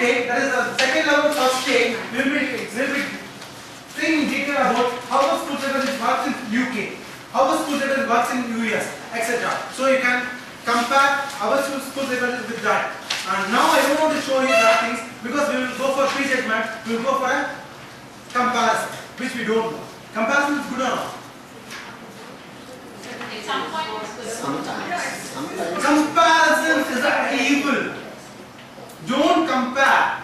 stage, that is the second level, first stage, we will be thinking in detail about how the school psychology works in UK, how the school psychology works in US, etc. So you can compare our school psychology with that. And now I don't want to show you that things because we will go for pre-judgment, we will go for a comparison, which we don't know. Comparison is good or not? Sometimes. Comparison is an evil. Don't compare.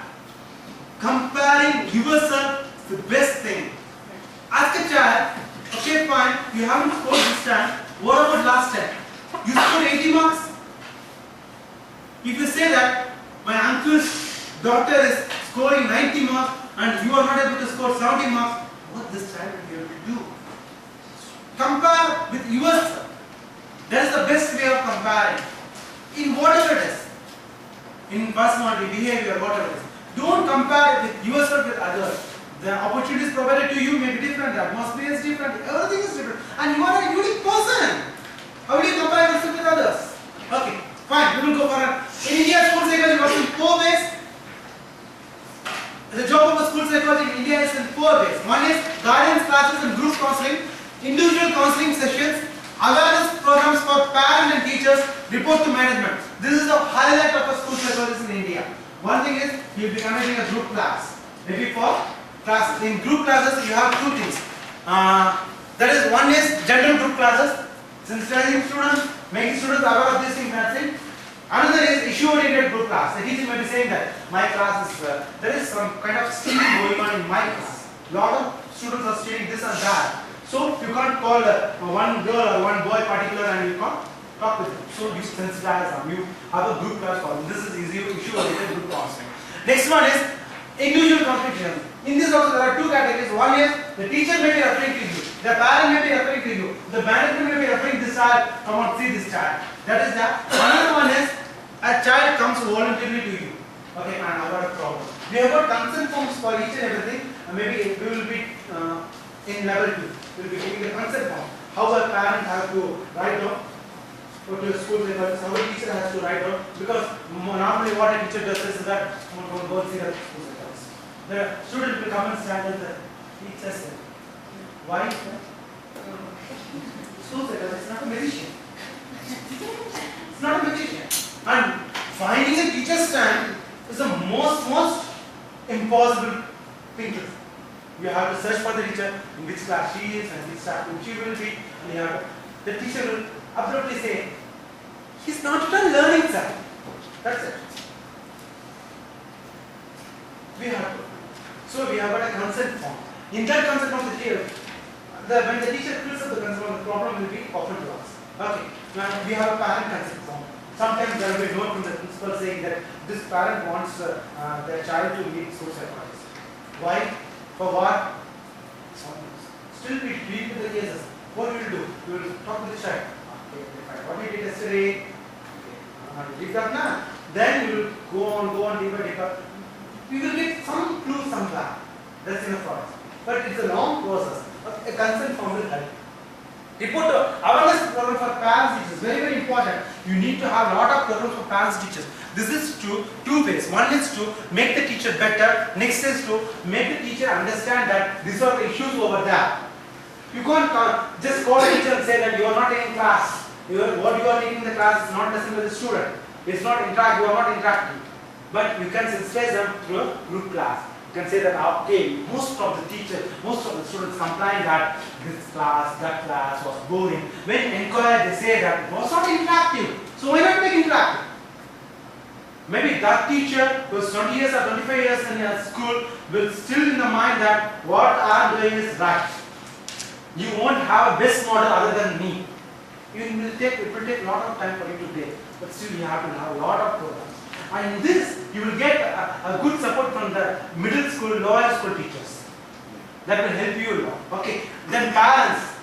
Comparing yourself is the best thing. Ask a child, okay fine, you haven't scored this time, what about last time? You scored 80 marks? If you say that my uncle's daughter is scoring 90 marks and you are not able to score 70 marks, what this child will be able to do? Compare with yourself. That is the best way of comparing. In whatever it is. In personality, behavior, whatever it is. Don't compare with yourself with others. The opportunities provided to you may be different, the atmosphere is different, everything is different. And you are a unique person. How do you compare yourself with others? Okay, fine, we will go for it. In India, school psychology works in 4 ways. The job of a school psychologist in India is in 4 ways. One is guidance classes and group counseling, individual counseling sessions, awareness programs for parents and teachers, report to management. This is the highlight of a school psychologist in India. One thing is you will be conducting a group class. Maybe for classes. In group classes you have 2 things. That is, one is general group classes, sensitizing students, making students aware of this thing, that thing. Another is issue-oriented group class. The teacher may be saying that my class is, there is some kind of stealing going on in my class. Lot of students are stealing this and that. So you can't call one girl or one boy particular and you can't talk with them. So you sensitize them. You have a group class for them. This is easy issue-oriented group counseling. Next one is individual competition. In this also there are 2 categories. One is the teacher may be referring to you, the parent may be referring to you, the management may be referring this child, come on, see this child. That is that. Another one is a child comes voluntarily to you. Okay, and I got a problem. We have got consent forms for each and everything. Maybe we will be in level 2. We will be giving the consent form. How a parent has to write down, go to a school, how a teacher has to write down. Because normally what a teacher does is that go and see the school. The student will come and stand and the teacher says, why? School psychologist is not a magician. It's not a magician. And finding a teacher stand is the most impossible thing to do. You have to search for the teacher, in which class she is and which class she will be, and you have the teacher will abruptly say, he's not at all learning, sir. That's it. We have to. So we have got a consent form. In that consent form, when the teacher fills up the consent form, the problem will be offered to us. Okay. Now we have a parent consent form. Sometimes there will be a note from the principal saying that this parent wants their child to meet school psychologist. Why? For what? Still we deal with the cases. What we will do? We will talk to the child. Okay, fine. What we did yesterday? Okay. Leave that now. Then we will go on deeper. We will get some clues somewhere. That's enough for us. But it's a long process. A consent form will help. Report awareness program for parents teachers. Very important. You need to have a lot of programs for parents teachers. This is 2 ways. One is to make the teacher better. Next is to make the teacher understand that these are the issues over there. You can't just call the teacher and say that you are not taking class. What you are taking in the class is not listening to the student. It's not you are not interacting. But you can sensitize them through a group class. You can say that, okay, most of the students complain that this class, that class was boring. When inquired, they say that it was not interactive. So why not make interactive? Maybe that teacher who is 20 years or 25 years in a school will still in the mind that what I am doing is right. You won't have a best model other than me. It will take a lot of time for you to take. But still you have to have a lot of programs. And in this, you will get a good support from the middle school, lower school teachers. That will help you a lot. Okay. Then parents,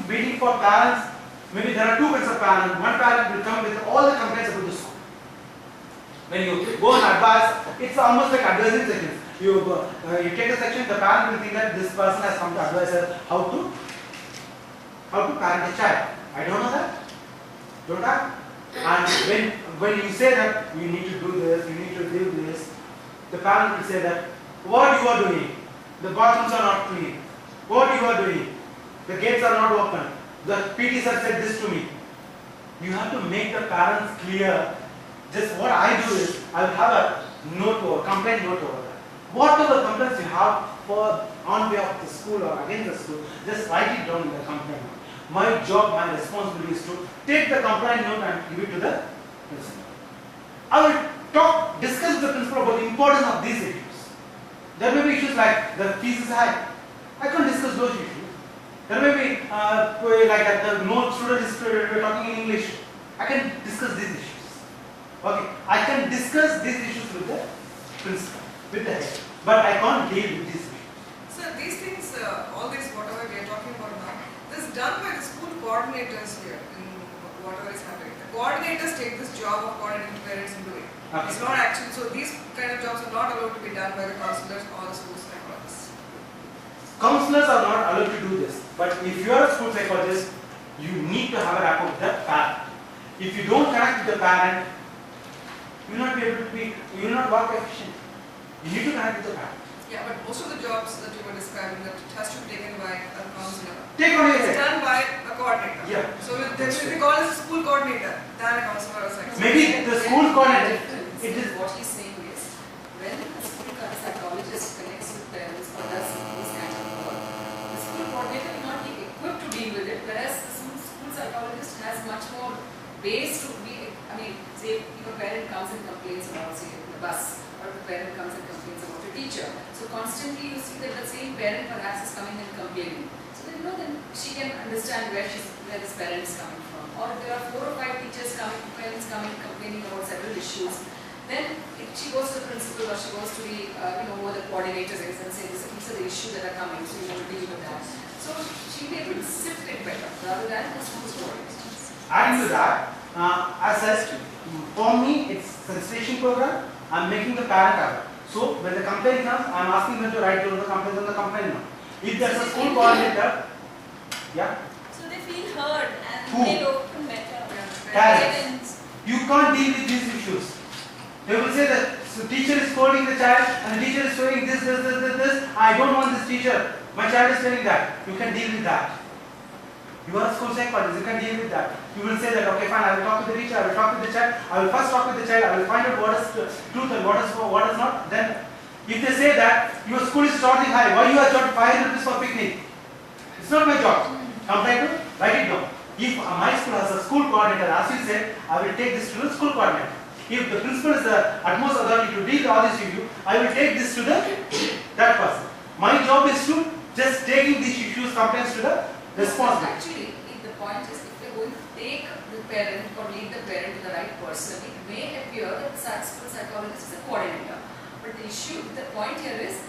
waiting for parents, maybe there are 2 kinds of parents. One parent will come with all the complaints about the school. When you go and advise, it's almost like advising sections. You take a section, the parent will think that this person has come to advise us how to parent a child. I don't know that. Don't I? And when you say that you need to do this, you need to do this, parent will say that, what you are doing? The bathrooms are not clean. What you are doing? The gates are not open. The PT sir said this to me. You have to make the parents clear. Just what I do is, I will have a note or complaint note over that. Whatever complaints you have for on behalf of the school or against the school, just write it down in the complaint note. My job, my responsibility is to take the complaint note and give it to the principal. I will discuss with the principal about the importance of these issues. There may be issues like the fees is high. I can't discuss those issues. There may be like the no student is talking in English. I can discuss these issues. Okay, I can discuss these issues with the principal, with the head, but I can't deal with these issues. So these things, all this whatever we are talking about now, this is done by the school coordinators here in whatever is happening. The coordinators take this job of coordinating parents and doing. Okay. It's not actually, so these kind of jobs are not allowed to be done by the counselors or the school psychologists. Counselors are not allowed to do this, but if you are a school psychologist, you need to have a rapport with the parent. If you don't connect with the parent, you will not be able to be, you will not work efficiently. You need to connect with the parent. Yeah, but most of the jobs that you were describing that it has to be taken by a counselor. Take on your It's head. done by a coordinator. Yeah. So they will be called as a school coordinator than a counselor or psychologist. Maybe the school coordinator, it is What he's saying is, when a school psychologist connects with parents or does this kind of work, the school coordinator will not be equipped to deal with it, whereas the school psychologist has much more base to be, I mean, say if a parent comes and complains about, say, the bus, or if a parent comes and complains about a teacher. So constantly you see that the same parent perhaps is coming and complaining. So then, then she can understand where this parent is coming from. Or there are 4 or 5 teachers coming, parents coming complaining about several issues. Then if she goes to the principal or she goes to the, who the coordinators and say, these are the issues that are coming, so you want to deal with that. So she'll be able to sift it better rather than the school coordinators. adding to that, as said, for me it's sensation program. I'm making the parent aware. So when the complaint comes, I'm asking them to write down the complaint on the complaint note. If there's a school coordinator, yeah. So they feel heard and Who? they open better. Parents. You can't deal with these issues. They will say that the teacher is scolding the child and the teacher is saying this. I don't want this teacher. My child is telling that. You can deal with that. You are a school psychologist, you can deal with that. You will say that, okay fine, I will talk with the teacher, I will talk with the child, I will first talk with the child, I will find out what is truth and what is not. Then if they say that your school is charging high, why you are charging 500 rupees for picnic? It's not my job. Complain to, write it down. If my school has a school coordinator, as you said, I will take this to the school coordinator. If the principal is the utmost authority to deal with all these issues, I will take this to that person. My job is to just taking these issues, complaints to the responsible. Actually, the point is, if you're going to take the parent or lead the parent to the right person, it may appear that the school psychologist is a coordinator. But the point here is,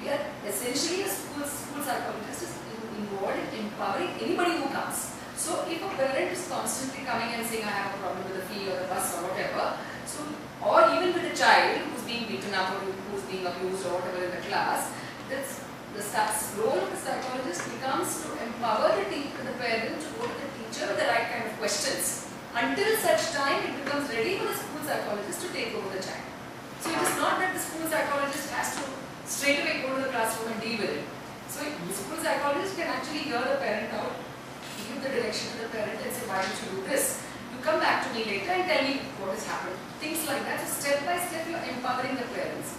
we are essentially a school psychologist is involved in empowering anybody who comes. So if a parent is constantly coming and saying, I have a problem with the fee or the bus or whatever, so or even with a child who's being beaten up or who's being abused or whatever in the class, the role of the psychologist becomes to empower the parent to go to the teacher with the right kind of questions until such time it becomes ready for the school psychologist to take over the child. So it is not that the school psychologist has to straight away go to the classroom and deal with it. So the school psychologist can actually hear the parent out, give the direction to the parent and say, why don't you do this? You come back to me later and tell me what has happened. Things like that. So step by step you are empowering the parents.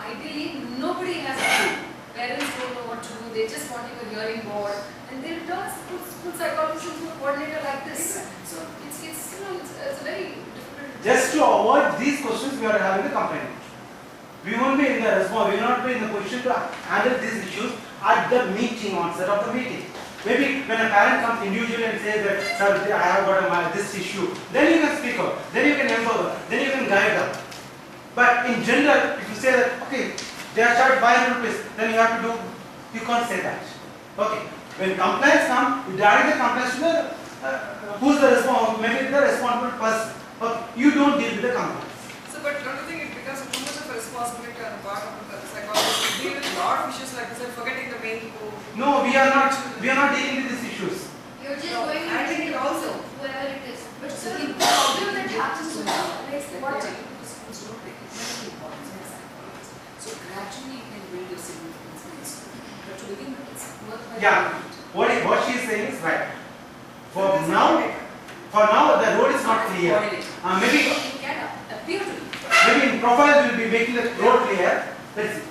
Ideally, nobody has a clue. Parents don't know what to do, they just want a hearing board, and they'll turn school psychologist into a coordinator like this. So it's a very difficult. Just to avoid these questions, we are having a complaint. We won't be in the response, we will not be in the position to handle these issues at the meeting, onset of the meeting. Maybe when a parent comes individually and says that, sir, I have got this issue, then you can speak up, then you can empower, then you can guide them. But in general, if you say that, okay, they are charged 500 rupees, then you have to do, you can't say that. Okay, when complaints come, you direct the complaints to the, who's the responsible, maybe the responsible person. Okay, you don't deal with the complaints. So, but don't you think it becomes too much of a responsibility on the part of the psychologist to deal with a lot of issues like this and forgetting the main goal? No, we are not dealing with these issues. You're just No, going I think it also. wherever it is. But So the the problem that happens to now is what? schools don't recognize the importance of psychologists. gradually you can build your significance in this school. But to begin with, it's worthwhile. Yeah. What she is saying is right. For now, the road is not clear. Maybe It can appear to be. maybe in profile we will be making the road clear. Let's see.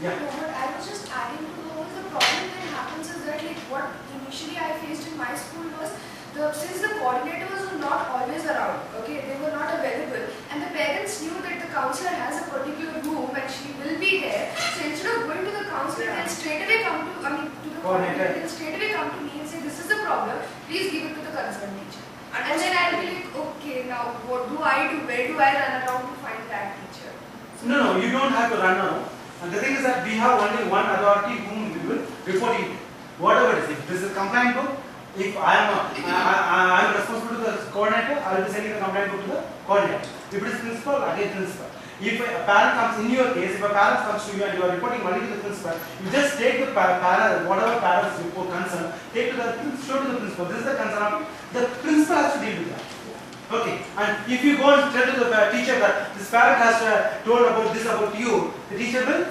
Yeah. No, but I was just adding to the problem that happens is that like what initially I faced in my school was since the coordinators were not always around, okay, they were not available, and the parents knew that the counselor has a particular room and she will be there. So instead of going to the counselor, they'll straight away come to the coordinator. They'll straight away come to me and say, "This is the problem. Please give it to the concerned teacher." And then I'll be like, "Okay, now what do I do? Where do I run around to find that teacher?" No, you don't have to run now. And the thing is that we have only one authority whom we will report it. Whatever it is, if this is a complaint book, if I am responsible to the coordinator, I will be sending the complaint book to the coordinator. If it is principal, again principal. If a parent comes, in your case, if a parent comes to you and you are reporting only to the principal, you just take the parent, whatever parent's report concern, take to the show to the principal. This is the concern of it. The principal has to deal with that. Okay, and if you go and tell to the teacher that this parent has told about this about you, the teacher will?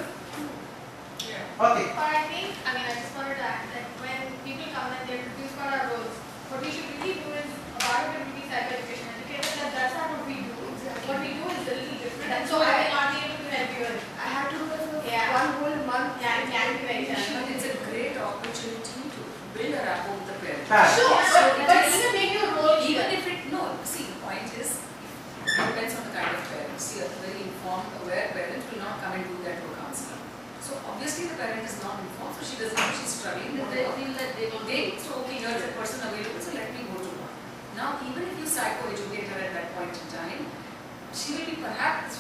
Yeah. Okay. But I think, I just wanted to add that when people come and they're confused about our roles, what we should really do is, a part of it will be psychoeducation educators, that that's not what we do. What we do is a little different. And so I will not be able to help you with it. I had to do that for Yeah. one whole month. Yeah, it can be very But challenging. it's a great opportunity to build a rapport with the parent. Parent. Sure, So it but is- even make your role Even clear. if it, no, see, the point is, it depends on the kind of parent. See, a very informed, aware parent will not come and do that to a counselor. So obviously the parent is not informed, so she doesn't know she's struggling. They feel that they don't So okay, here's a person available, so let me go to her. Now, even if you psycho-educate her at that point in time, she will be perhaps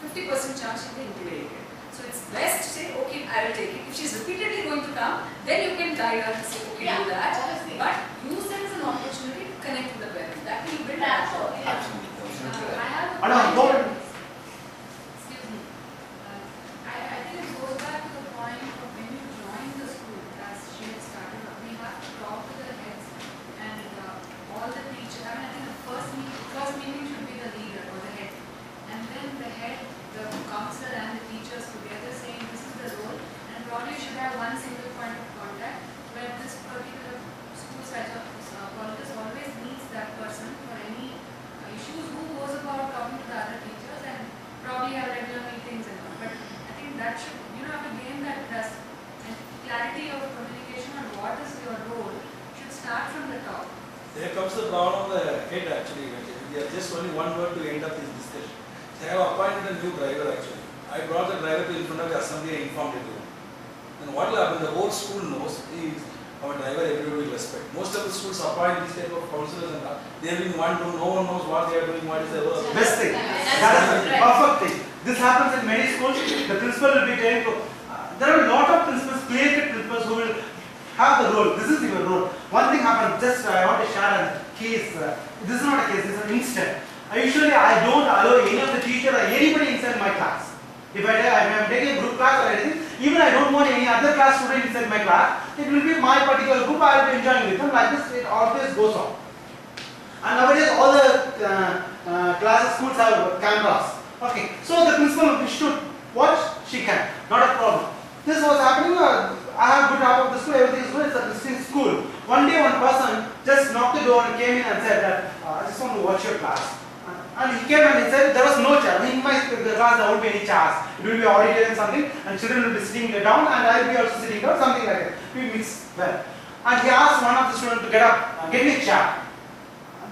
50% chance she'll be intimidated. So it's best to say, okay, I will take it. If she's repeatedly going to come, then you can guide her to say, okay, do that. obviously. But use that as an opportunity to connect with the parent. That will build a That's rapport. all, yeah. I have a Anna, point go here. ahead. Excuse me. I think it goes back to the point of when you join the school, as she had started, we have to talk to the heads and all the teachers. I think the first meeting should be the leader or the head. And then the head, the counselor and the teachers together saying this is the role, and probably should have one single point of contact where this particular school psychologist always meets that person for any issues, who goes about talking to the other teachers and probably have regular meetings and all. But I think that should, have to gain that trust and clarity of communication on what is your role should start from the top. There comes the problem of the head actually. We are just only one word to end up this discussion. They have appointed a new driver actually. I brought the driver to in front of the assembly and informed everyone. Then what will happen? The whole school knows is our driver everybody will respect. Most of the schools appoint this type of counselors and all. They are in one room, no one knows what they are doing, what is their work. Best thing. That is the perfect thing. This happens in many schools. The principal will be telling to. There are a lot of principals, clear-cut principals who will have the role. This is your role. One thing happened. Just I want to share a case. This is not a case. This is an incident. Usually I don't allow any of the teacher or anybody inside my class. If I am taking a group class or anything, even I don't want any other class student inside my class. It will be my particular group. I will be enjoying with them. Like this, it always goes on. And nowadays all the classes, schools have cameras. Okay, so the principal should watch, she can, not a problem. This was happening, I have good half of the school, everything is good, it's a distinct school. One day one person just knocked the door and came in and said that, I just want to watch your class. And he came and he said, there was no chair. In my class there won't be any chairs. It will be auditorium something and children will be sitting down and I will be also sitting down, something like that. We mix well. And he asked one of the students to get up, get me a chair.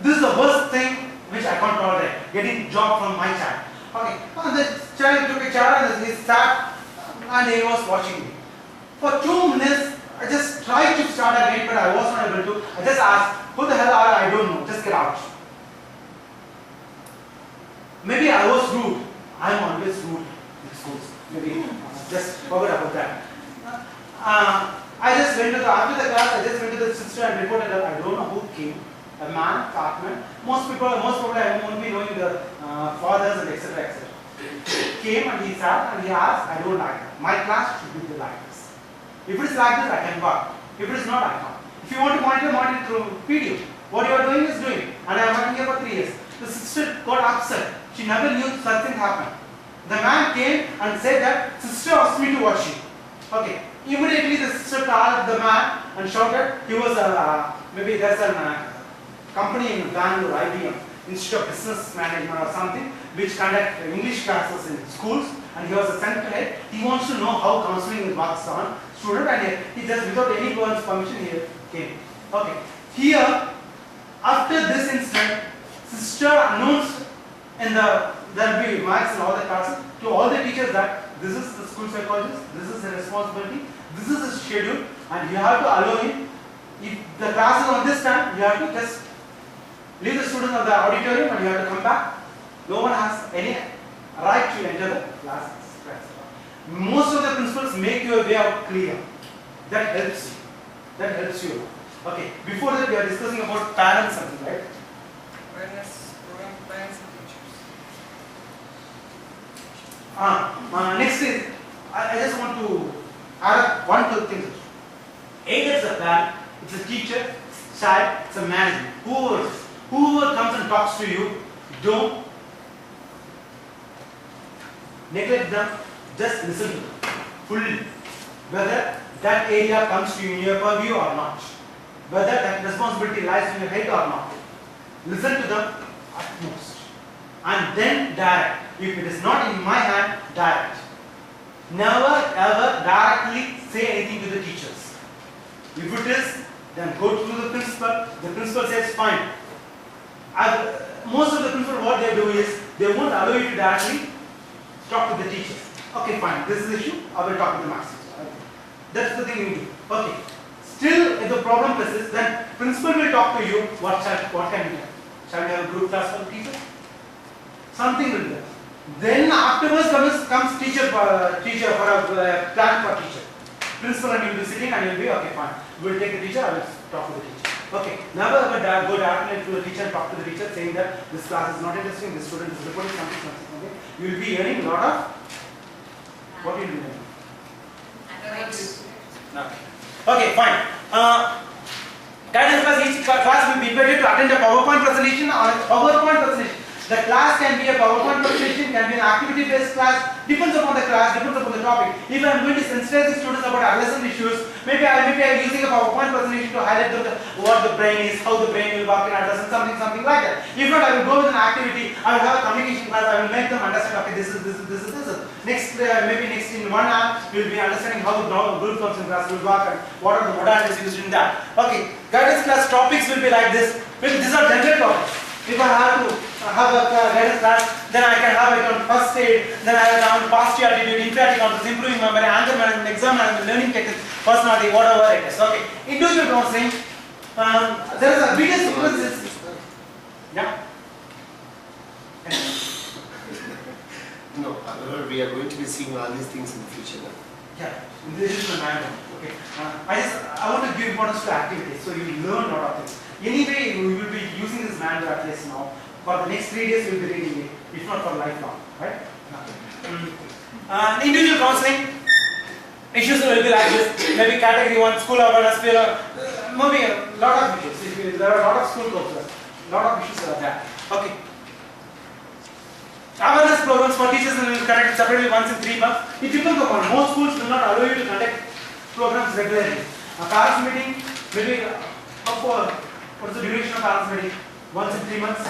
This is the worst thing which I can't tolerate, getting job from my child. Okay, and the child took a chair and he sat and he was watching me. For 2 minutes, I just tried to start again, but I was not able to. I just asked, who the hell are you? I don't know, just get out. Maybe I was rude. I am always rude in schools. Maybe just forget about that. I just went to after the class, I just went to the sister and reported that I don't know who came. A man, partner. Most probably I won't be knowing the fathers and etc. etc. Came and he sat and he asked, I don't like it. My class should be like this. If it is like this, I can work. If it is not, I can't. If you want to monitor through video, what you are doing is doing. And I am working here for 3 years. The sister got upset. She never knew such thing happened. The man came and said that, sister, sister asked me to watch you. Okay. Immediately the sister called the man and shouted. He was maybe there's a company in Bangalore, IBM, Institute of Business Management or something, which conduct English classes in schools, and he was a center head. He wants to know how counseling works on student, and he just without any parent's permission he came. Okay. Here, after this incident, sister announced in there will be marks in all the classes to all the teachers that this is the school psychologist, this is the responsibility, this is the schedule, and you have to allow him. If the class is on this time, you have to just leave the students of the auditorium and you have to come back. No one has any right to enter the class. Most of the principals make your way out clear. That helps you. That helps you. Okay. Before that, we are discussing about parents something, right? Awareness program for parents and teachers. Next is, I just want to add up one, two things. Either it's a parent, it's a teacher, child, it's a manager. Whoever comes and talks to you, don't neglect them, just listen to them fully. Whether that area comes to you in your purview or not. Whether that responsibility lies in your head or not. Listen to them at most. And then direct. If it is not in my hand, direct. Never ever directly say anything to the teachers. If it is, then go to the principal. The principal says fine. Most of the principal, what they do is they won't allow you to directly talk to the teachers. Okay, fine. This is the issue. I will talk to the masters. That's the thing we do. Okay. Still, if the problem persists, then principal will talk to you. What can we do? Shall we have a group class for the teachers? Something will be there. Then afterwards comes teacher for a plan for teacher. Principal and you will be sitting and you will be okay, fine. We will take the teacher. I will talk to the teacher. Okay. Never ever go directly to the teacher and talk to the teacher saying that this class is not interesting. This student is reporting something. You will be earning a lot of. What will you do? Okay, fine. Guidance class, each class will be invited to attend a PowerPoint presentation or a PowerPoint presentation. The class can be a PowerPoint presentation, can be an activity-based class, depends upon the class, depends upon the topic. If I am going to sensitize the students about adolescent issues, maybe I am using a PowerPoint presentation to highlight what the brain is, how the brain will work in adolescence, something like that. If not, I will go with an activity, I will have a communication class, I will make them understand, okay, this is. Next, maybe next in 1 hour, we will be understanding how the group functions class will work and what are the modalities used in that. Okay, guidance class topics will be like this. Maybe these are general topics. If I have to have a guidance class, then I can have it on first aid, then I have it on positive attitude, empathic concepts, improving memory, anger management, exam management, learning techniques, personality, whatever it is. Okay, individual counseling. There is a biggest difference. Yeah. No, however, we are going to be seeing all these things in the future now. Yeah, this is the manual. Okay. I want to give importance to activities, so you learn a lot of things. Anyway, we will be using this manual at least now. For the next 3 days, we will be reading it, if not for lifelong, right? Individual counseling issues will be like this. Maybe category 1, school awareness, maybe a lot of issues. There are a lot of school counselors. A lot of issues are there. Okay. Awareness programs for teachers will be conducted separately once in 3 months. It depends upon. Most schools do not allow you to conduct programs regularly. A parents meeting, maybe what is the duration of parents meeting? Once in 3 months?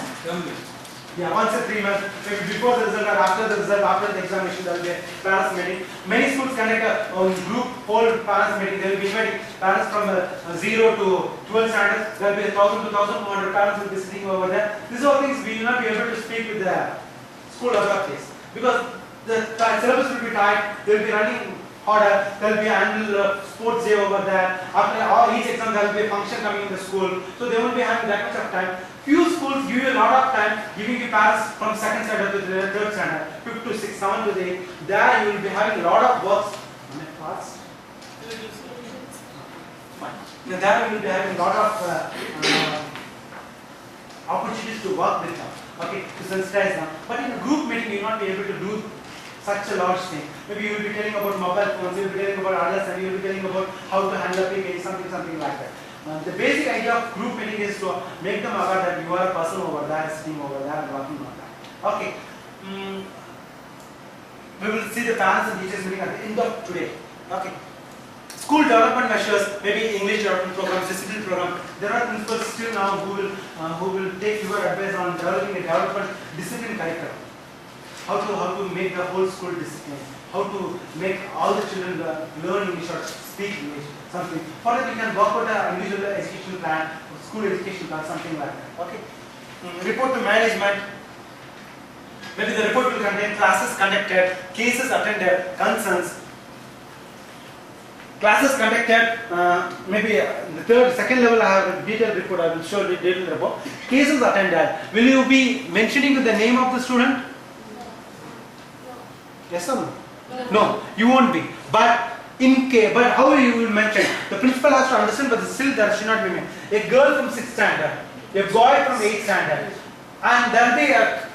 Yeah, once in 3 months. Maybe before the result or after the result, after the examination, there will be a parents meeting. Many schools conduct a group whole parents meeting. They will be inviting parents from 0 to 12 standards. There will be 1,000 to 1,200 parents will be sitting over there. These are things we will not be able to speak with the school authorities because the syllabus will be tight. They will be running harder. There will be annual sports day over there. After each exam, there will be a function coming in the school. So they won't be having that much of time. Few schools give you a lot of time, giving you parents from 2nd standard to the 3rd standard, 5th to 6th, 7th to 8th. There you will be having a lot of works. Am I fast? Fine. There you will be having a lot of opportunities to work with them. Okay, to sensitize them. But in a group meeting, you will not be able to do such a large thing. Maybe you will be telling about mobile phones, you will be telling about adults, and you will be telling about how to handle PK, something like that. The basic idea of group meeting is to make them aware that you are a person over there, sitting over there, and working on that. Okay. We will see the parents and teachers meeting at the end of today. Okay. School development measures, maybe English development program, discipline program. There are principals still now who will take your advice on developing a development discipline curriculum. How to make the whole school discipline. How to make all the children learn English or speak English. Something. For that, you can work out an individual education plan, school education plan, something like that. Okay. Report to management. Maybe the report will contain classes conducted, cases attended, concerns. Classes conducted, maybe the second level I have a detailed report, I will show you detailed report. Cases attended, will you be mentioning the name of the student? No. Yes or no? No, you won't be. But but how you will mention? The principal has to understand, but still there should not be mentioned. A girl from 6th standard, a boy from 8th standard, and there will be a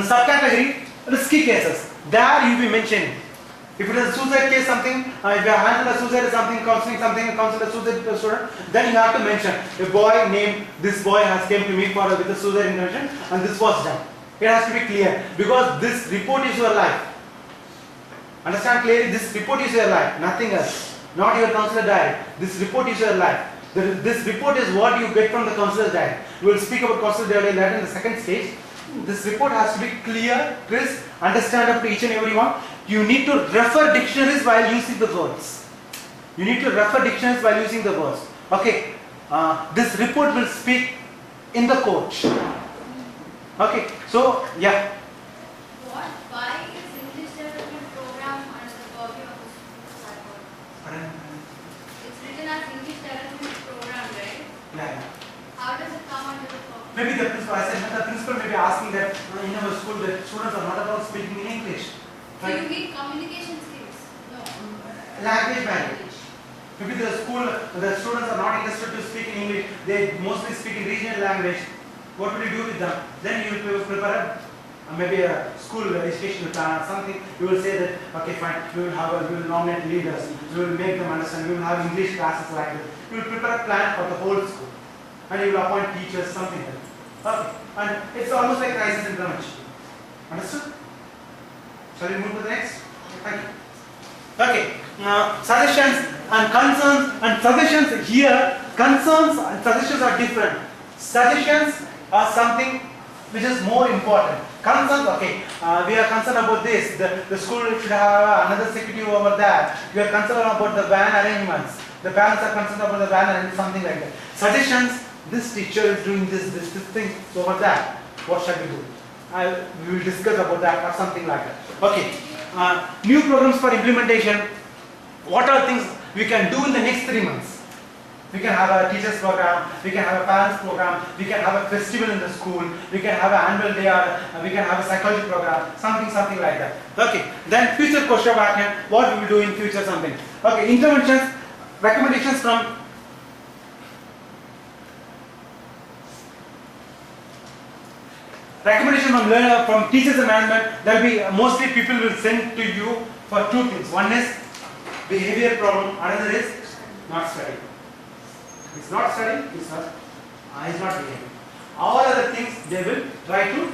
subcategory, risky cases. There you will be mentioning. If it is a suicide case, something, if you have handled a suicide something, counseling something, counsel a suicide student, then you have to mention a boy named, this boy has came to me with a suicide intervention and this was done. It has to be clear because this report is your life. Understand clearly, this report is your life, nothing else. Not your counselor diary. This report is your life. This report is what you get from the counselor's diary. We will speak about counselor's diary later in the second stage. This report has to be clear, crisp, understandable to each and every one. You need to refer dictionaries while using the words. You need to refer dictionaries while using the words. Okay. This report will speak in the coach. Okay. So, yeah. Why is English development program under the purview of the psychologist? It's written as English development program, right? Yeah. How does it come under the purview? Maybe the principal, I said, the principal may be asking that in our school that students are not about speaking in English. So you need communication skills? No. Language barrier. Maybe the school, the students are not interested to speak in English, they mostly speak in regional language. What will you do with them? Then you will prepare maybe a school educational plan or something. You will say that, okay fine, we will nominate leaders, we will make them understand, we will have English classes like this. You will prepare a plan for the whole school. And you will appoint teachers, something like that. Okay. And it's almost like crisis intervention. Understood? Shall we move to the next? Thank you. Okay. Suggestions and concerns and suggestions here. Concerns and suggestions are different. Suggestions are something which is more important. Concerns, okay, we are concerned about this. The school should have another secretary over there. We are concerned about the van arrangements. The parents are concerned about the van arrangements, something like that. Suggestions, this teacher is doing this thing over there. What shall we do? We will discuss about that or something like that. Okay. New programs for implementation. What are things we can do in the next 3 months? We can have a teachers program, we can have a parents program, we can have a festival in the school, we can have an annual day or we can have a psychology program, something like that. Okay, then future question pattern, what we will do in future something. Okay, interventions, recommendations from from teachers and management. There will be mostly people will send to you for 2 things. One is behavior problem, another is not studying. It's not studying, it's not behaving. All other things they will try to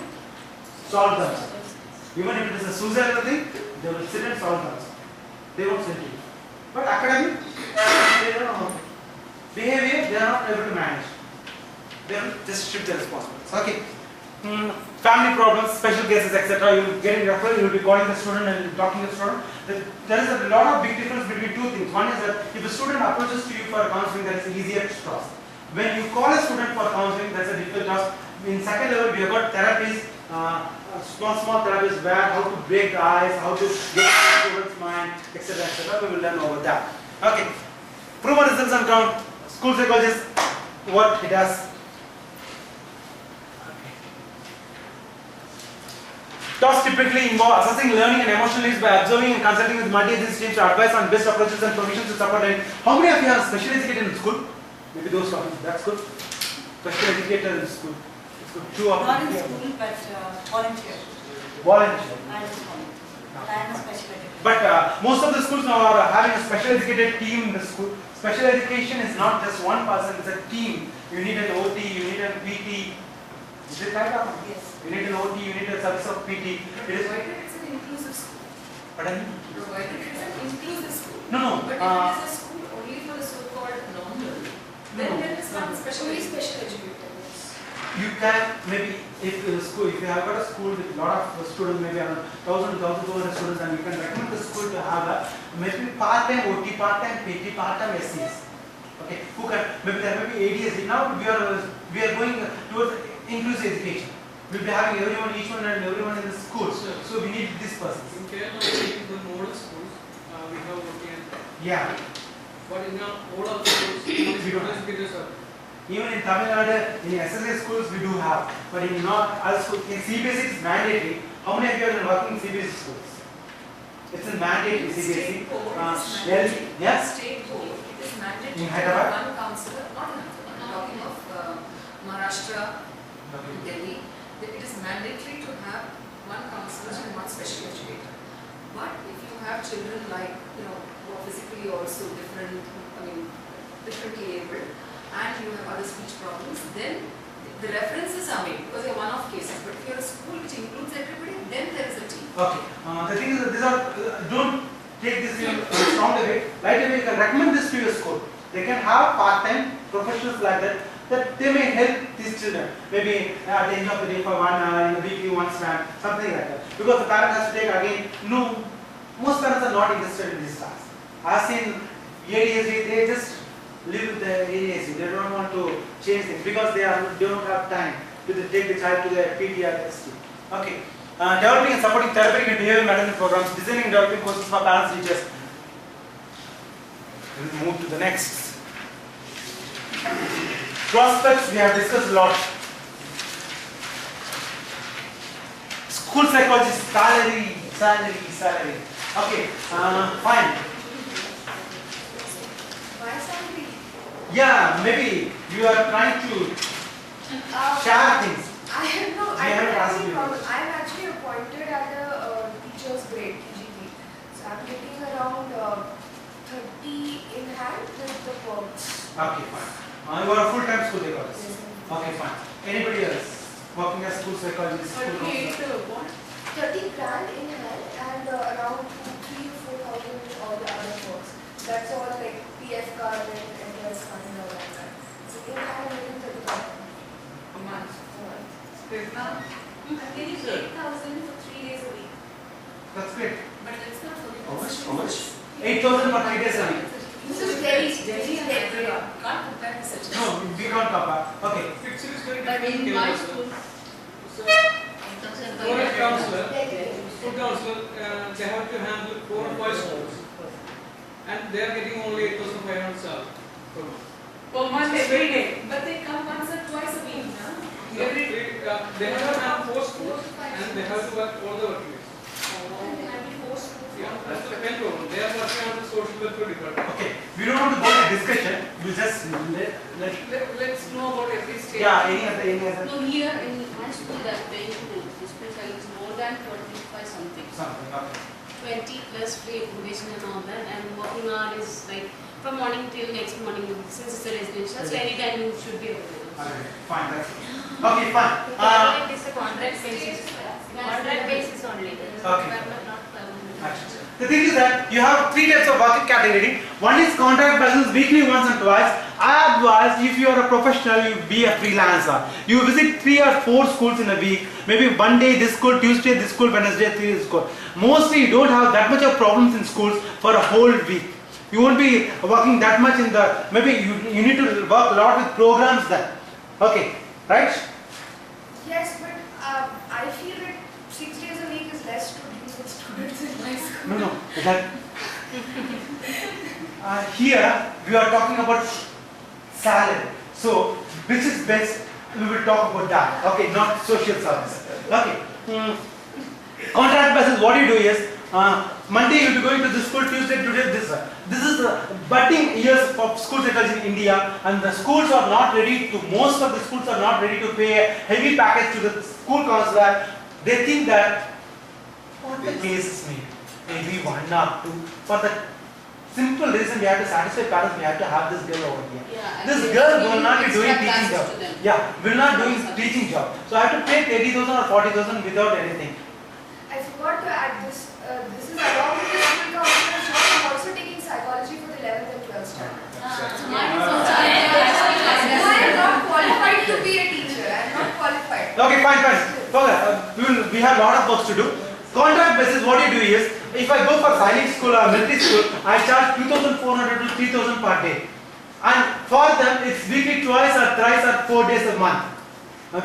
solve themselves. Even if it is a suicidal thing, they will sit and solve themselves. They won't send to you. But academic, they don't know. Behavior, they are not able to manage. They will just shift the responsibilities. Okay. Family problems, special cases, etc. You will get in referral, you will be calling the student and talking to the student. There is a lot of big difference between 2 things. One is that if a student approaches to you for counseling, that is easier task. When you call a student for counseling, that's a difficult task. In second level, we have got therapies, small therapies where how to break the ice, how to get the student's mind, etc. etc. We will learn over that. Okay. Proven results and count. School psychologist, what he does. Tasks typically involve assessing learning and emotional needs by observing and consulting with multi-agency teams to advise on best approaches and permissions to support learning. How many of you are special educated in school? Maybe those topics. That's good. Special educated in school. It's good. 2 of Not in them. school, but volunteer. Volunteer. I am a special educator. But most of the schools now are having a special educated team in the school. Special education is not just one person, it's a team. You need an OT, you need a PT. Is it right? Yes. You need an OT, you need a service of PT. It's an inclusive school. Pardon? Provided it is an inclusive school. No, no. But if it is a school only for the so-called normal, then No, there is some special Only education. special educators. You can maybe if the school, if you have got a school with a lot of students, maybe around 1,000 to 1,200 students, and you can recommend the school to have a maybe part-time OT, part-time PT, part-time SCs. Okay, who can maybe there may be ADSD. Now we are going towards inclusive education. We'll be having everyone, each one and everyone in the school. So we need this person. In Kerala, the model schools, we have OTN. Yeah. But in all of the schools, We don't have. educators are. Even in Tamil Nadu, in SSA schools we do have, but in not other schools, in CBSE it's mandatory. How many of you are working in CBSE schools? It's a mandatory CBSE. State board is Well, mandatory. yes. State board, it is mandatory In to Hyderabad? have one counselor, not in Hyderabad, I'm talking of Maharashtra, Delhi. That it is mandatory to have one counselor and one special educator. But if you have children like, who are physically also differently able, and you have other speech problems, then the references are made because they are one-off cases. But if you are a school which includes everybody, then there is a team. Okay. The thing is that these are don't take this in a strong way. Right away you can recommend this to your school. They can have part-time professionals like that they may help these children. Maybe at the end of the day for 1 hour, in a weekly once time, something like that. Because the parent has to take again. No, most parents are not interested in this class. I've seen ADSD, they just live with the ADSD. They don't want to change things because they don't have time to take the child to the PT or ST. Okay. Developing and supporting therapeutic and behavioral management programs, designing and developing courses for parents and teachers. We'll move to the next. Prospects, we have discussed a lot. School psychology, salary. Okay, fine. My salary. Yeah, maybe you are trying to share things. I have no, We I haven't don't have asked any you. problem. I am actually appointed at a teacher's grade, TGT. So I am getting around 30 in hand with the perks. Okay, fine. You are a full-time school psychologist. Okay, fine. Anybody else working as school psychologist? School counselor? 30 grand in hand and around 3 or 4,000 all the other perks. That's all like PF card and NPS card and all that. So in hand I'm getting 30,000 A month. a month. I'm getting 8,000 for 3 days a week. That's great. But that's not for the How much? How much? 8,000 for 3 days a week. This is very heavy. Can't compare with such a No, we can't compare. Okay. It's very But different in my Kerala, sir. school, So, for a counselor, school counselor, they have to handle 4 or 5 schools, and they are getting only 8,500 salary per month. per month every day. But they come once or twice a week, no? No, they have to have 4 schools, and they have to work all the working days. Yeah, that's the main problem. They are working on the social welfare department. Okay. We don't want to go into discussion. We'll just let. Let's know about every state. Yeah, any other. No, here in my school that paying to display child is more than 25 something. Something. Okay. 20 plus free accommodation and all that, and working hour is like from morning till next morning. Since it's a residential, so anytime you should be available. Okay. Fine. That's okay. Fine. It is a contract basis. Contract basis only. Okay. Not permanent. The thing is that you have 3 types of working category. One is contract basis, weekly once and twice. I advise if you are a professional, you be a freelancer. You visit 3 or 4 schools in a week. Maybe one day this school, Tuesday this school, Wednesday this school. Mostly you don't have that much of problems in schools for a whole week. You won't be working that much in the, maybe you need to work a lot with programs there. Okay, right? Yes, but I feel that 6 days a week is less to deal with students in my school. No. That, here we are talking about salary. So, which is best? We will talk about that. Okay, not social service. Okay. Contract basis. What you do is Monday you will be going to this school. Tuesday to this. This is the budding years of school psychology in India, and the schools are not ready to. Most of the schools are not ready to pay a heavy package to the school counselor. They think that what the case may maybe 1 or 2 for the simple reason we have to satisfy parents. We have to have this girl over here. Yeah, and This they girl give will not be extra doing teaching classes job. to them. Yeah, will not doing teaching job. So I have to pay 80,000 or 40,000 without anything. I forgot to add this this is along with the school counselor's job. I'm also taking psychology for the 11th and 12th standard. I am not qualified to be a teacher. I am not qualified. Okay, fine. We have a lot of work to do. Contract basis, what you do is, if I go for sailing school or military school, I charge 2,400 to 3,000 per day. And for them, it's weekly twice or thrice or 4 days a month.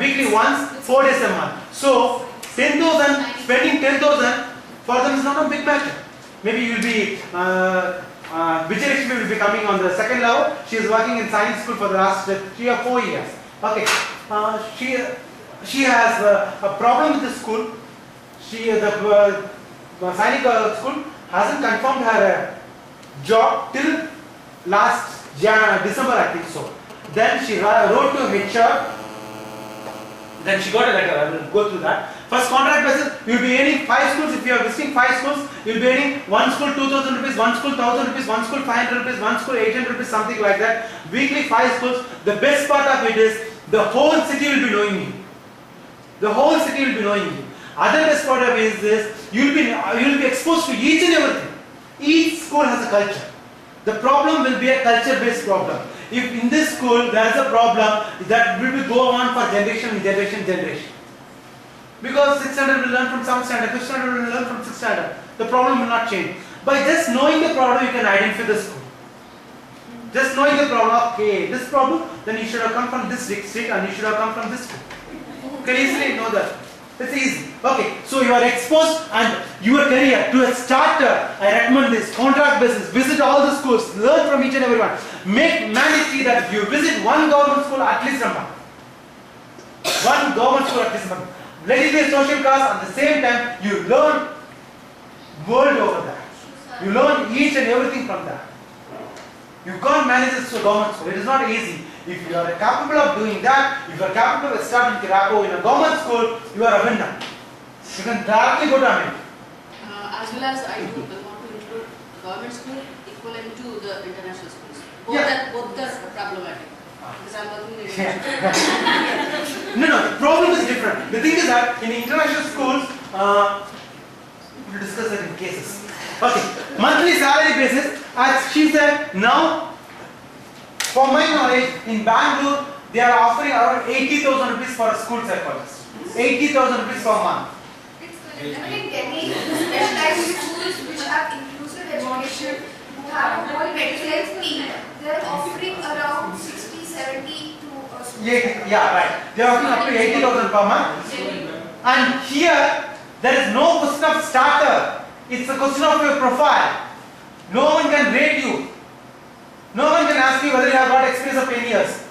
Weekly once, 4 days a month. So, 10,000, spending 10,000 for them is not a big matter. Maybe you will be, Vijayalakshmi will be coming on the second level. She is working in science school for the last 3 or 4 years. Okay, she has a problem with the school. The Sainik school hasn't confirmed her job till last December, I think so. Then she wrote to HR. Then she got a letter. I will go through that. First contract basis, you will be earning 5 schools. If you are visiting 5 schools, you will be earning one school 2,000 rupees, one school 1,000 rupees, one school 500 rupees, one school 800 rupees, something like that. Weekly 5 schools. The best part of it is the whole city will be knowing you. The whole city will be knowing you. Other best part of it is this: you will be exposed to each and everything. Each school has a culture. The problem will be a culture-based problem. If in this school there is a problem, that will go on for generation. Because 6th standard will learn from 7th standard, 5th standard will learn from 6th standard. The problem will not change. By just knowing the problem, you can identify the school. Just knowing the problem, okay, this problem, then you should have come from this district and you should have come from this school. You can easily know that. It's easy. Okay, so you are exposed and your career to a starter. I recommend this contract basis. Visit all the schools, learn from each and everyone. Make mandatory that you visit one government school at least a month. One government school at least a month. Let it be a social cause. At the same time, you learn world over that. You learn each and everything from that. You can't manage this to a government school. It is not easy. If you are capable of doing that, if you are capable of starting Kirapo in a government school, you are a winner. You can directly go to America. As well as I do want to include government school equivalent to the international schools. Both are problematic. Because I'm working in international. No, the problem is different. The thing is that in international schools, we'll discuss that in cases. Okay, monthly salary basis, as she said, now, for my knowledge, in Bangalore, they are offering around 80,000 rupees for a school psychologist. 80,000 rupees per month. I think Delhi specialized schools which have inclusive education, who have a whole medical health team, they are offering around 60, 70 to a student. Yeah, right. They are offering up to 80,000 per month. And here, there is no question of starter. It's a question of your profile. No one can rate you. No one can ask you whether you have got experience of 10 years.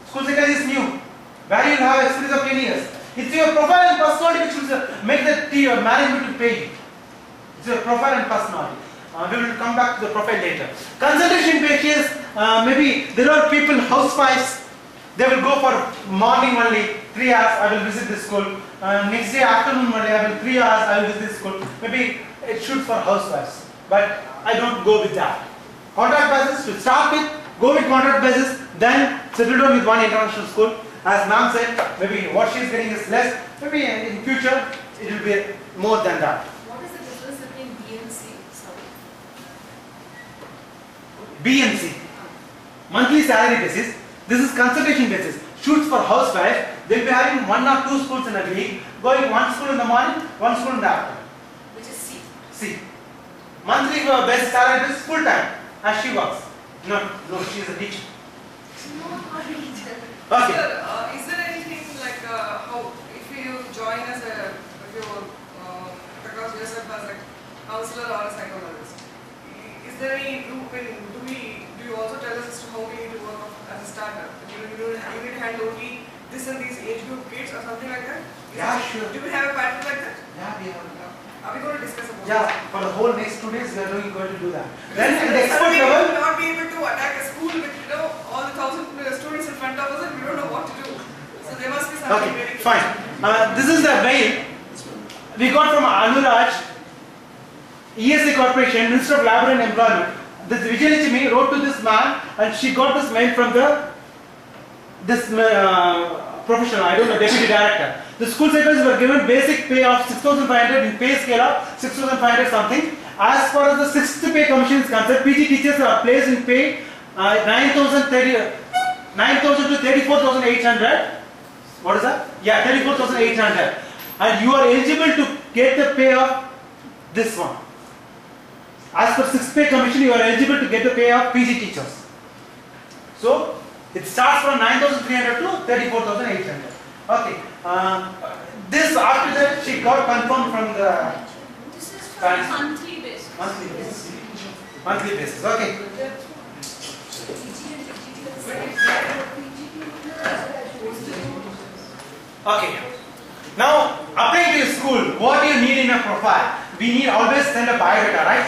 School psychology is new. Where you will have experience of 10 years. It's your profile and personality which will make the management to pay you. It's your profile and personality. We will come back to the profile later. Consultation basis, maybe there are people, housewives, they will go for morning only, 3 hours, I will visit this school. Next day afternoon only, 3 hours, I will visit this school. Maybe it should for housewives. But I don't go with that. Contract basis, to start with, go with contract basis, then settle down with one international school. As ma'am said, maybe what she is getting is less, maybe in future it will be more than that. What is the difference between B and C? Sorry. B and C. Monthly salary basis. This is consultation basis. Shoots for housewife. They will be having 1 or 2 schools in a week. Going 1 school in the morning, 1 school in the afternoon. Which is C. C. Monthly base salary basis full time as she works. No, she is a teacher. Okay. Sir, is there anything like how if you join as if you across yourself as a counselor or a psychologist, is there any improvement? Do you also tell us as to how we need to work as a starter? You need to handle only this and these age group kids or something like that? Yeah, sure. Do we have a pattern like that? Yeah, we have. Are we going to discuss about Yeah, that? for the whole next 2 days we are going to do that. Then Then at the expert we level, will not be able to attack a school with all the 1,000 students in front of us and we don't know what to do. So there must be something very okay, fine. This is the mail we got from Anuraj, ESA Corporation, Minister of Labor and Employment. This Vijayalakshmi wrote to this man and she got this mail from the professional, I don't know, deputy director. The school psychologists were given basic pay of 6,500 in pay scale of 6,500 something. As far as the sixth pay commission is concerned, PG teachers are placed in pay 9,000 to 34,800. What is that? Yeah, 34,800. And you are eligible to get the pay of this one. As per sixth pay commission, you are eligible to get the pay of PG teachers. So it starts from 9,300 to 34,800. Okay. This after that she got confirmed from the This is for parents. monthly basis. Monthly basis. Monthly basis. Okay. Okay. Now applying to your school, what do you need in a profile? We need always send a biodata, right?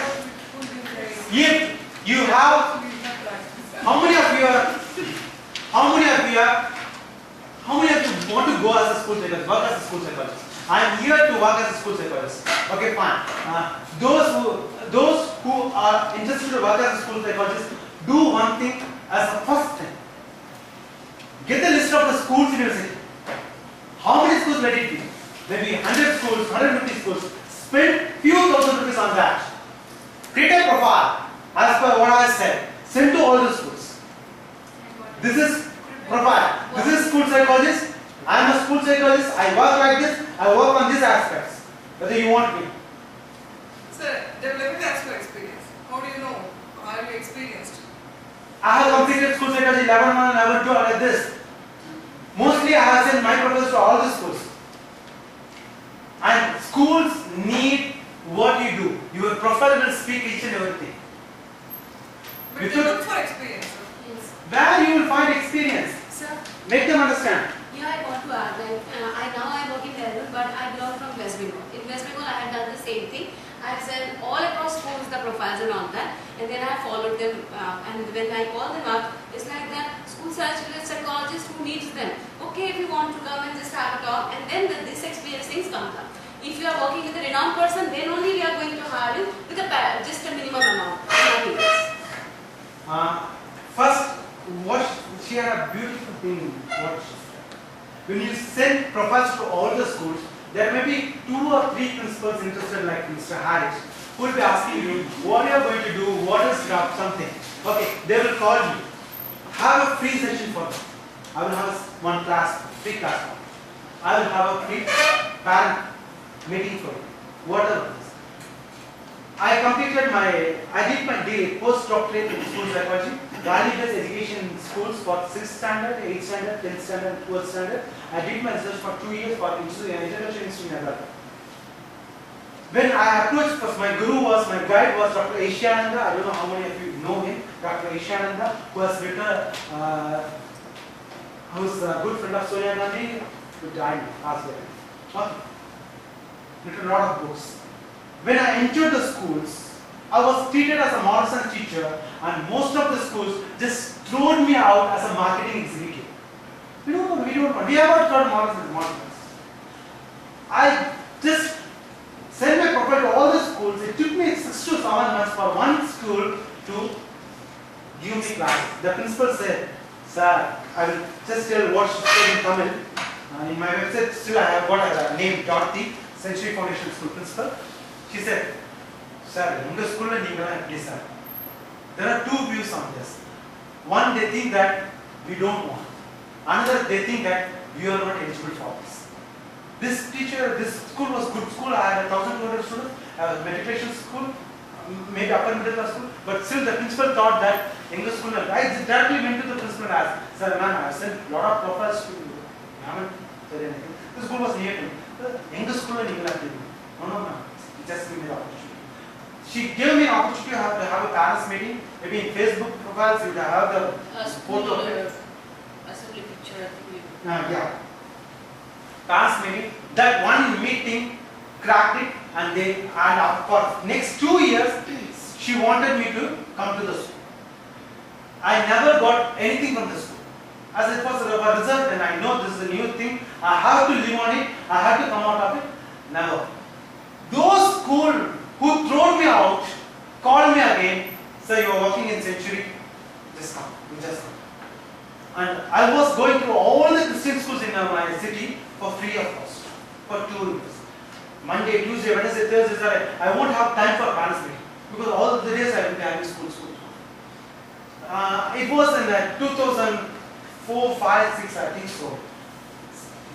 If you have, how many of you want to go as a school psychologist, work as a school psychologist? I am here to work as a school psychologist. Okay, fine. Those who are interested to work as a school psychologist, do one thing as a first thing. Get the list of the schools in your city. How many schools let it be? Maybe 100 schools, 150 schools. Spend few thousand rupees on that. Create a profile as per what I said. Send to all the schools. This is profile. This is school psychologist. I am a school psychologist. I work like this. I work on these aspects. Whether you want me. Sir, developing as per experience. How do you know? Are you experienced? I have completed school psychology level 1 and level 2 like this. Mostly I have sent my proposals to all the schools. And schools need what you do. Your profile will speak each and everything. But they look for experience. Sir. Yes. Where you will find experience. Sir, Make them understand. yeah, I want to add that I work in Kerala, but I belong from West Bengal. In West Bengal, I had done the same thing. I have sent all across schools the profiles and all that, and then I have followed them. And when I call them up, it's like that school psychologist who needs them. Okay, if you want to come and just have a talk, and then this experience things comes up. If you are working with a renowned person, then only we are going to hire you with just a minimum amount, nothing else. First, she had a beautiful thing. What she said. When you send profiles to all the schools, there may be 2 or 3 principals interested, like Mr. Harris, who will be asking you what you are going to do, what is something. Okay, they will call you. Have a free session for them. I will have one class, free class. I will have a free parent meeting for you. Whatever it is. I did my post-doctorate in school psychology, value-based education in schools for 6th standard, 8th standard, 10th standard, 12th standard. I did my research for 2 years for International Institute in Atlanta. When I approached, because my guide was Dr. Eshananda. I don't know how many of you know him, Dr. Eshananda, who has written, who's a good friend of Sonia Gandhi, who died last year. Written a lot of books. When I entered the schools, I was treated as a Morrison teacher, and most of the schools just threw me out as a marketing executive. We don't know. We have not got Morrison. I just sent my profile to all the schools. It took me 6 to 7 months for one school to give me classes. The principal said, "Sir, I will just tell what she said in Tamil. In my website, still I have got a name, Dorothy, Century Foundation School Principal." She said, "Sir, in the school, please, sir. There are 2 views on this. One, they think that we don't want. Another, they think that we are not eligible for this. This school was good school. I had 1,200 students. Matriculation school, maybe upper middle class school. But still, the principal thought that English school. I directly went to the principal and asked, 'Sir, ma'am, I sent a lot of profiles to you. I haven't said anything.' The school was near to me. The English school in England. No, ma'am. Just give me the opportunity. She gave me an opportunity to have a parents meeting. Maybe in Facebook profiles, you will have the photo of it. Assembly picture, I think. Yeah. Parents meeting. That one meeting cracked it, and for next 2 years, she wanted me to come to the school. I never got anything from the school. As it was a result, and I know this is a new thing, I have to live on it, I have to come out of it. Never. Those schools who threw me out called me again, "Sir, you are working in Century, just come, you just come." And I was going through all the Christian schools in my city for free of cost for 2 years. Monday, Tuesday, Wednesday, Thursday, Saturday. I won't have time for parents meeting because all the days I will be having school. It was in 2004, 5, 6, I think so.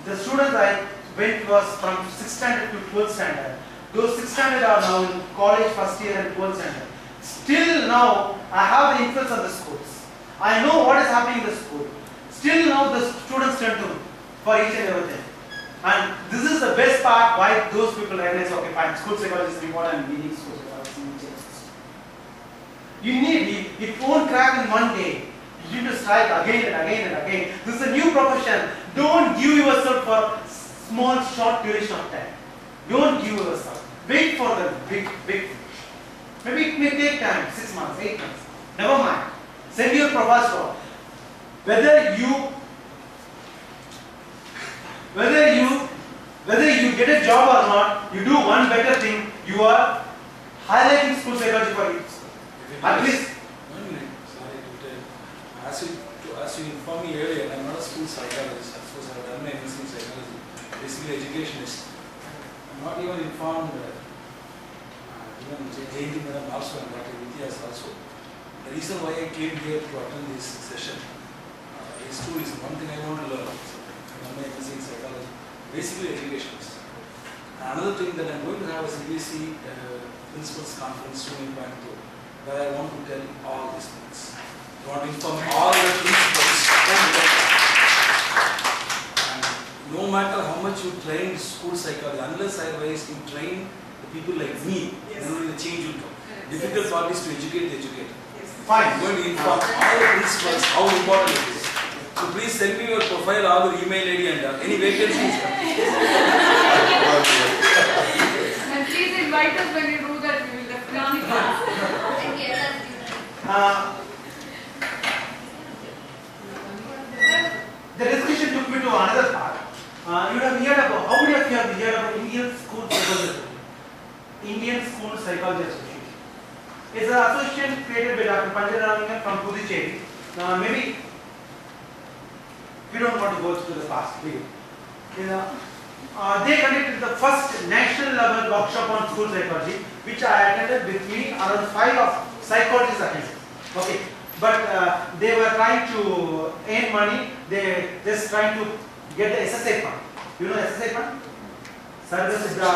The students I went was from 6th standard to 12th standard. Those 6th standard are now in college, first year and 12th standard. Still now, I have the influence on the schools. I know what is happening in the school. Still now, the students turn to me for each and everything. And this is the best part why those people realize, okay, fine, school psychology is important, we need school psychology. You need, it won't crack in one day. You need to strike again and again and again. This is a new profession. Don't give yourself for small, short duration of time. Don't give yourself. Wait for the big. Maybe it may take time, 6 months, 8 months. Never mind. Send your proposal. Whether you get a job or not, you do one better thing. You are highlighting school psychology for you. At least. As you informed me earlier, I am not a school psychologist. Of course, I have done my MSc in psychology, basically educationist. I am not even informed, even Jayanti Madam also and Dr. Vidyas also. The reason why I came here to attend this session is two reasons. One thing I want to learn. So, I am my MSc in psychology, basically educationist. And another thing that I am going to have a CBSE Principals Conference soon in Bangalore, where I want to tell all these things. I want to inform all the principals. And no matter how much you train school psychology, unless otherwise you train the people like me, then only the change will come. Difficult part is to educate the educator. Fine. I'm going to inform all the principals how important it is. So please send me your profile, our email ID and any vacancies. And please invite us when you do that, we will definitely come. The discussion took me to another part. You have heard about, how many of you have heard about Indian School Psychology? Indian School Psychology Association. It's an association created by Dr. Panjaramangan from Puducherry. Maybe we don't want to go through the past. They conducted the first national level workshop on school psychology, which I attended with me. Around 5 of psychologists attended. Okay. But they were trying to earn money. They just trying to get the SSA fund. You know SSA fund? Sarva Siksha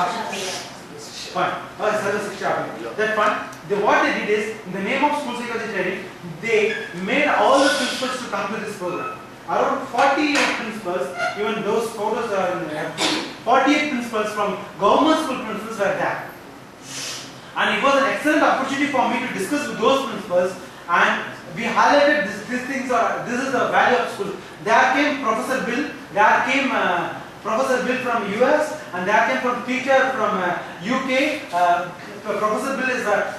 Fund. Sarva Siksha Fund. That fund. What they did is, in the name of school psychology training, they made all the principals to come to this program. Around 48 principals, even those photos are in the FB. 48 principals from government school principals were there. And it was an excellent opportunity for me to discuss with those principals, and we highlighted these things are, this is the value of school. There came Professor Bill, there came Professor Bill from US, and there came from teacher from UK. Professor Bill is the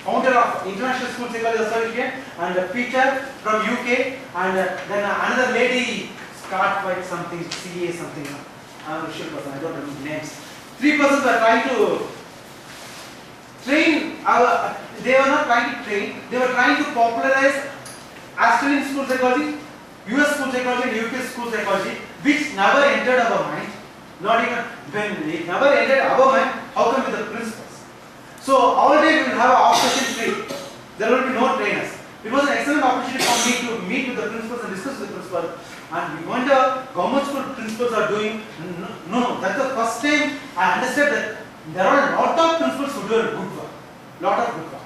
founder of International School Psychology Association, and a teacher from UK, and then another lady, Scott White something, CA something, I'm not sure person, I don't remember the names. 3 persons were trying to train they were not trying to train, they were trying to popularize Australian school psychology, US school psychology and UK school psychology, which never entered our mind. Not even when it never entered our mind, how come with the principals? So all day we will have an off-session free. There will be no trainers. It was an excellent opportunity for me to meet with the principals and discuss with the principals. And we wonder government school principals are doing, no, that's the first time I understood that there are a lot of principals who do good work. Lot of good work.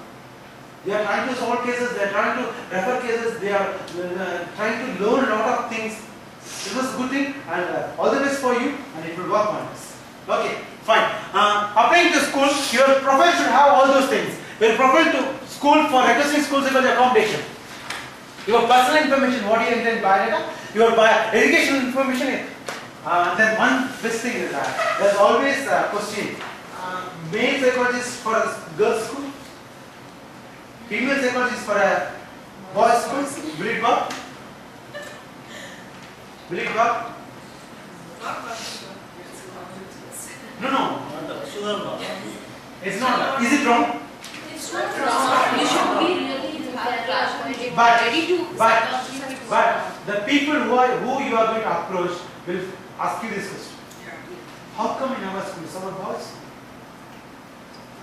They are trying to solve cases, they are trying to refer cases, they are trying to learn a lot of things. It was a good thing, and all the best for you, and it will work on this. Okay, fine. Applying to school, your profile should have all those things. Your profile to school for requesting school psychology accommodation. Your personal information, what you intend biodata, your educational information. Then one best thing is that there's always a question. Male psychologist for a girls' school, female psychologist for a boys' school. Will it work? Will it work? Not much. No. It's not. Is it wrong? It's not wrong. You should be really ready to. But the people who you are going to approach will ask you this question. How come in our school, some are boys?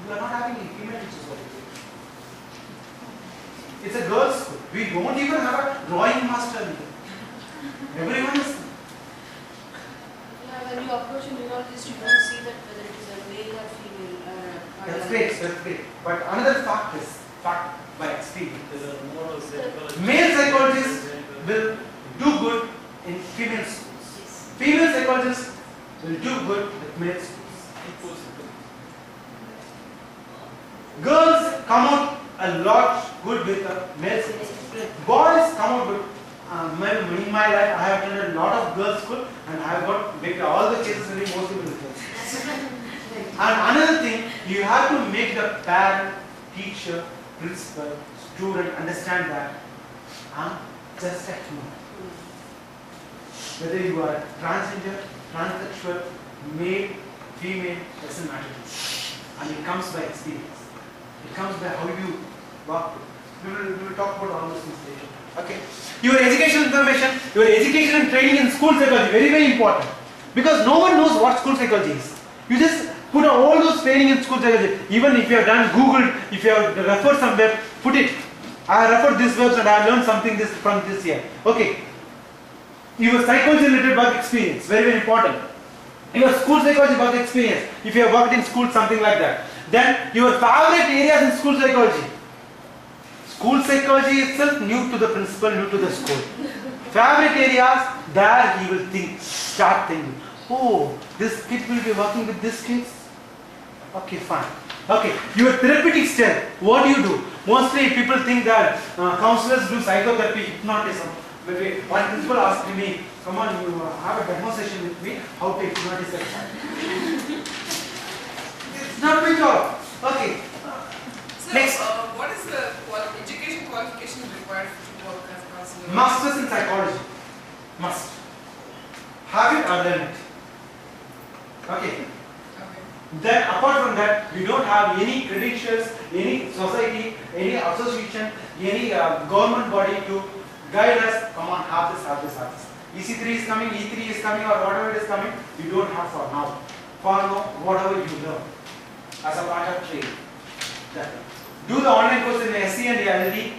We are not having any female teachers over here. It's a girls' school. We don't even have a drawing master. Everyone is. Yeah, when you approach a neurologist, you don't see that whether it is a male or female. That's great, that's great. But another fact is, fact by experience, male psychologists will do good in female schools. Female psychologists will do good with male schools. Girls come out a lot good with male schools. Boys come out good. In my life, I have attended a lot of girls' school and I have got all the cases very mostly with girls. And another thing, you have to make the parent, teacher, principal, student understand that I'm just a human. Whether you are transgender, transsexual, male, female, doesn't matter. And it comes by experience. It comes by how you work. We will talk about all those things later. Okay. Your education information, your education and training in school psychology, very, very important. Because no one knows what school psychology is. You just put all those training in school psychology. Even if you have done Google, if you have referred some web, put it. I have referred this webs and I have learned something from this year. Okay. Your psychology related work experience, very, very important. Your school psychology work experience, if you have worked in school, something like that. Then your favorite areas in school psychology. School psychology itself new to the principal, new to the school. Favorite areas, there he will start thinking, oh, this kid will be working with this kids. Okay, fine. Okay, your therapeutic style, what do you do? Mostly people think that counselors do psychotherapy, hypnotism. Maybe one principal asked me, come on, you have a demo session with me, how to hypnotize a child. It's not my job. Okay. So, Next. what is the education qualification required to work as a counselor? Masters in psychology. Must. Have it or learn it. Okay. Then apart from that, we don't have any credentials, any society, any association, any government body to guide us. Come on, have this, have this, have this. EC3 is coming, E3 is coming, or whatever it is coming, you don't have for now. For now, whatever you learn as a part of training. Do the online course in SC and LD.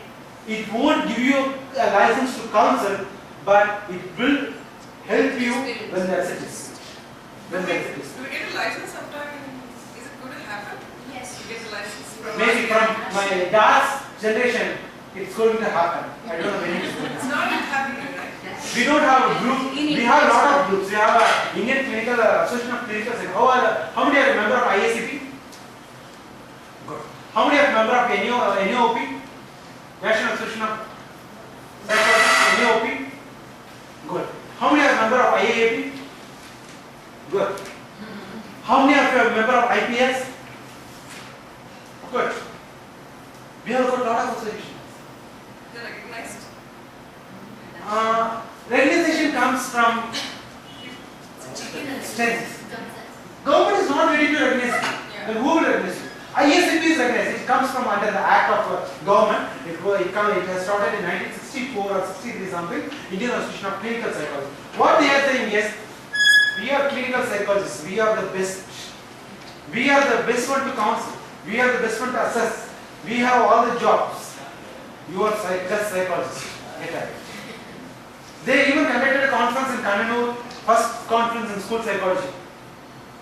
It won't give you a license to counsel, but it will help you when there is a test. When there is a test. Do we get a license sometime? Is it going to happen? Yes. You get a license from Maybe from my dad's generation, it's going to happen. I don't know when it's going to It's happen. not yet happening, right? We don't have a group. We have a lot of groups. We have a Indian Clinical Association of Clinical Psychology. How many are a member of IACP? Good. How many are a member of NAOP? National Association of Psychology, NAOP? Good. How many are a member of IAAP? Good. How many are a member of IPS? Good. We have got a lot of associations. They're recognized. Recognition comes from strength. Government is not ready to recognize you. Then who will recognize you? IACP is recognized. It comes from under the act of government. It has started in 1964 or 63 something. Indian Association of Clinical Psychology. What they are saying is, we are clinical psychologists. We are the best. We are the best one to counsel. We are the best one to assess. We have all the jobs. You are just psychologists. Get at it. They even conducted a conference in Kannur, first conference in school psychology.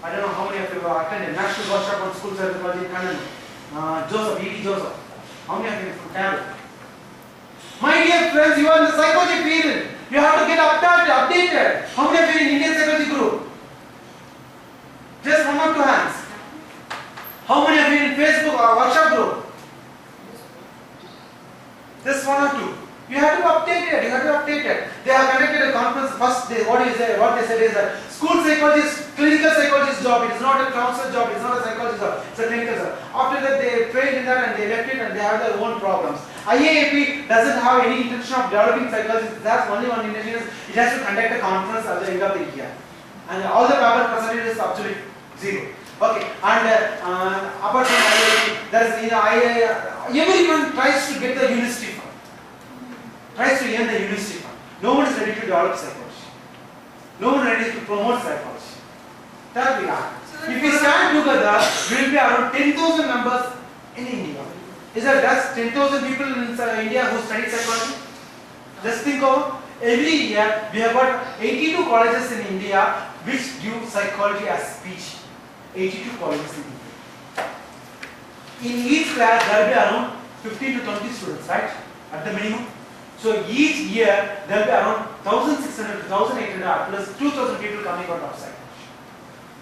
I don't know how many of you have attended National Workshop on School Psychology in Kannur. Joseph, E.D. Joseph. How many of you from Kannur? My dear friends, you are in the psychology field. You have to get updated. How many of you in Indian Psychology group? Just 1 or 2 hands. How many of you in Facebook or workshop group? Just 1 or 2. You have to update it. You have to update it. They have conducted a conference. First, what they said is that school psychologist, clinical psychologist job. It is not a counselor job. It is not a psychologist job. It's a clinical job. After that, they failed in that and they left it and they have their own problems. IAAP doesn't have any intention of developing psychologists. That's only one intention is it has to conduct a conference at the end of the year, and all the paper percentage is absolute 0. Okay, and apart from IAAP, there is everyone tries to get the university fund. Tries to earn the university fund. No one is ready to develop psychology. No one ready to promote psychology. That we are. So If we stand together, we will be around 10,000 members in India. Is that just 10,000 people in India who study psychology? Just think of every year we have got 82 colleges in India which give psychology as speech. 82 colleges in India. In each class there will be around 15 to 20 students, right? At the minimum. So each year there will be around 1,600 to 1,800 plus 2,000 people coming out of psychology.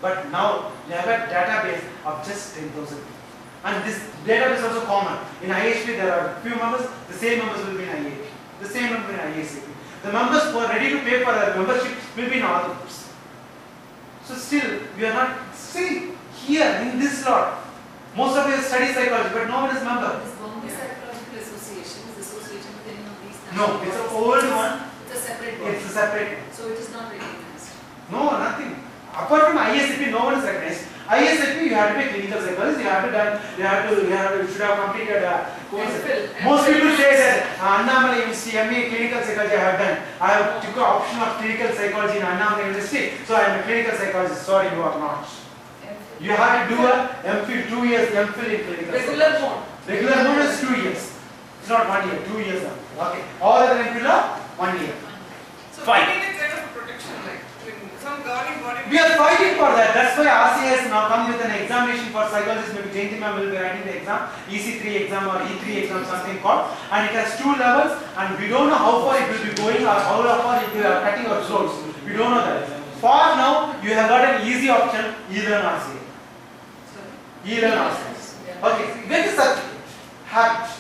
But now we have a database of just 10,000 people. And this database is also common. In IHP there are few members, the same members will be in IAP. The same number in IACP. The members who are ready to pay for their membership will be in all the groups. So still, we are not, see, here in this lot, most of you study psychology, but no one is member. This Bombay Psychological Association is associated with any of these No, it's an old one. It's a separate body. It's a separate one. So it is not recognized. No, nothing. Apart from IACP, no one is recognized. IACP, you have to be a clinical psychologist. You should have completed course. Most people say that Annamalai University, MA clinical psychology I have done. I have took an option of clinical psychology in Annamalai University, so I am a clinical psychologist. Sorry, you are not. You have to do a MPhil, 2 years MPhil in clinical Regular psychology. mode. Regular mode is 2 years. It's not 1 year, 2 years. Okay. All other MPhil are 1 year. So Fine. we need a kind of protection, like some governing body. We are fighting for that. That's why RCA has now come with an examination for psychologists. Maybe Jayanti ma'am will be writing the exam, EC3 exam or E3 exam, something called. And it has 2 levels, and we don't know how far it will be going or how far it will be cutting our throats. We don't know that. For now, you have got an easy option, e-learn RCA. E-learn RCA. Okay, get the certificate. Have it.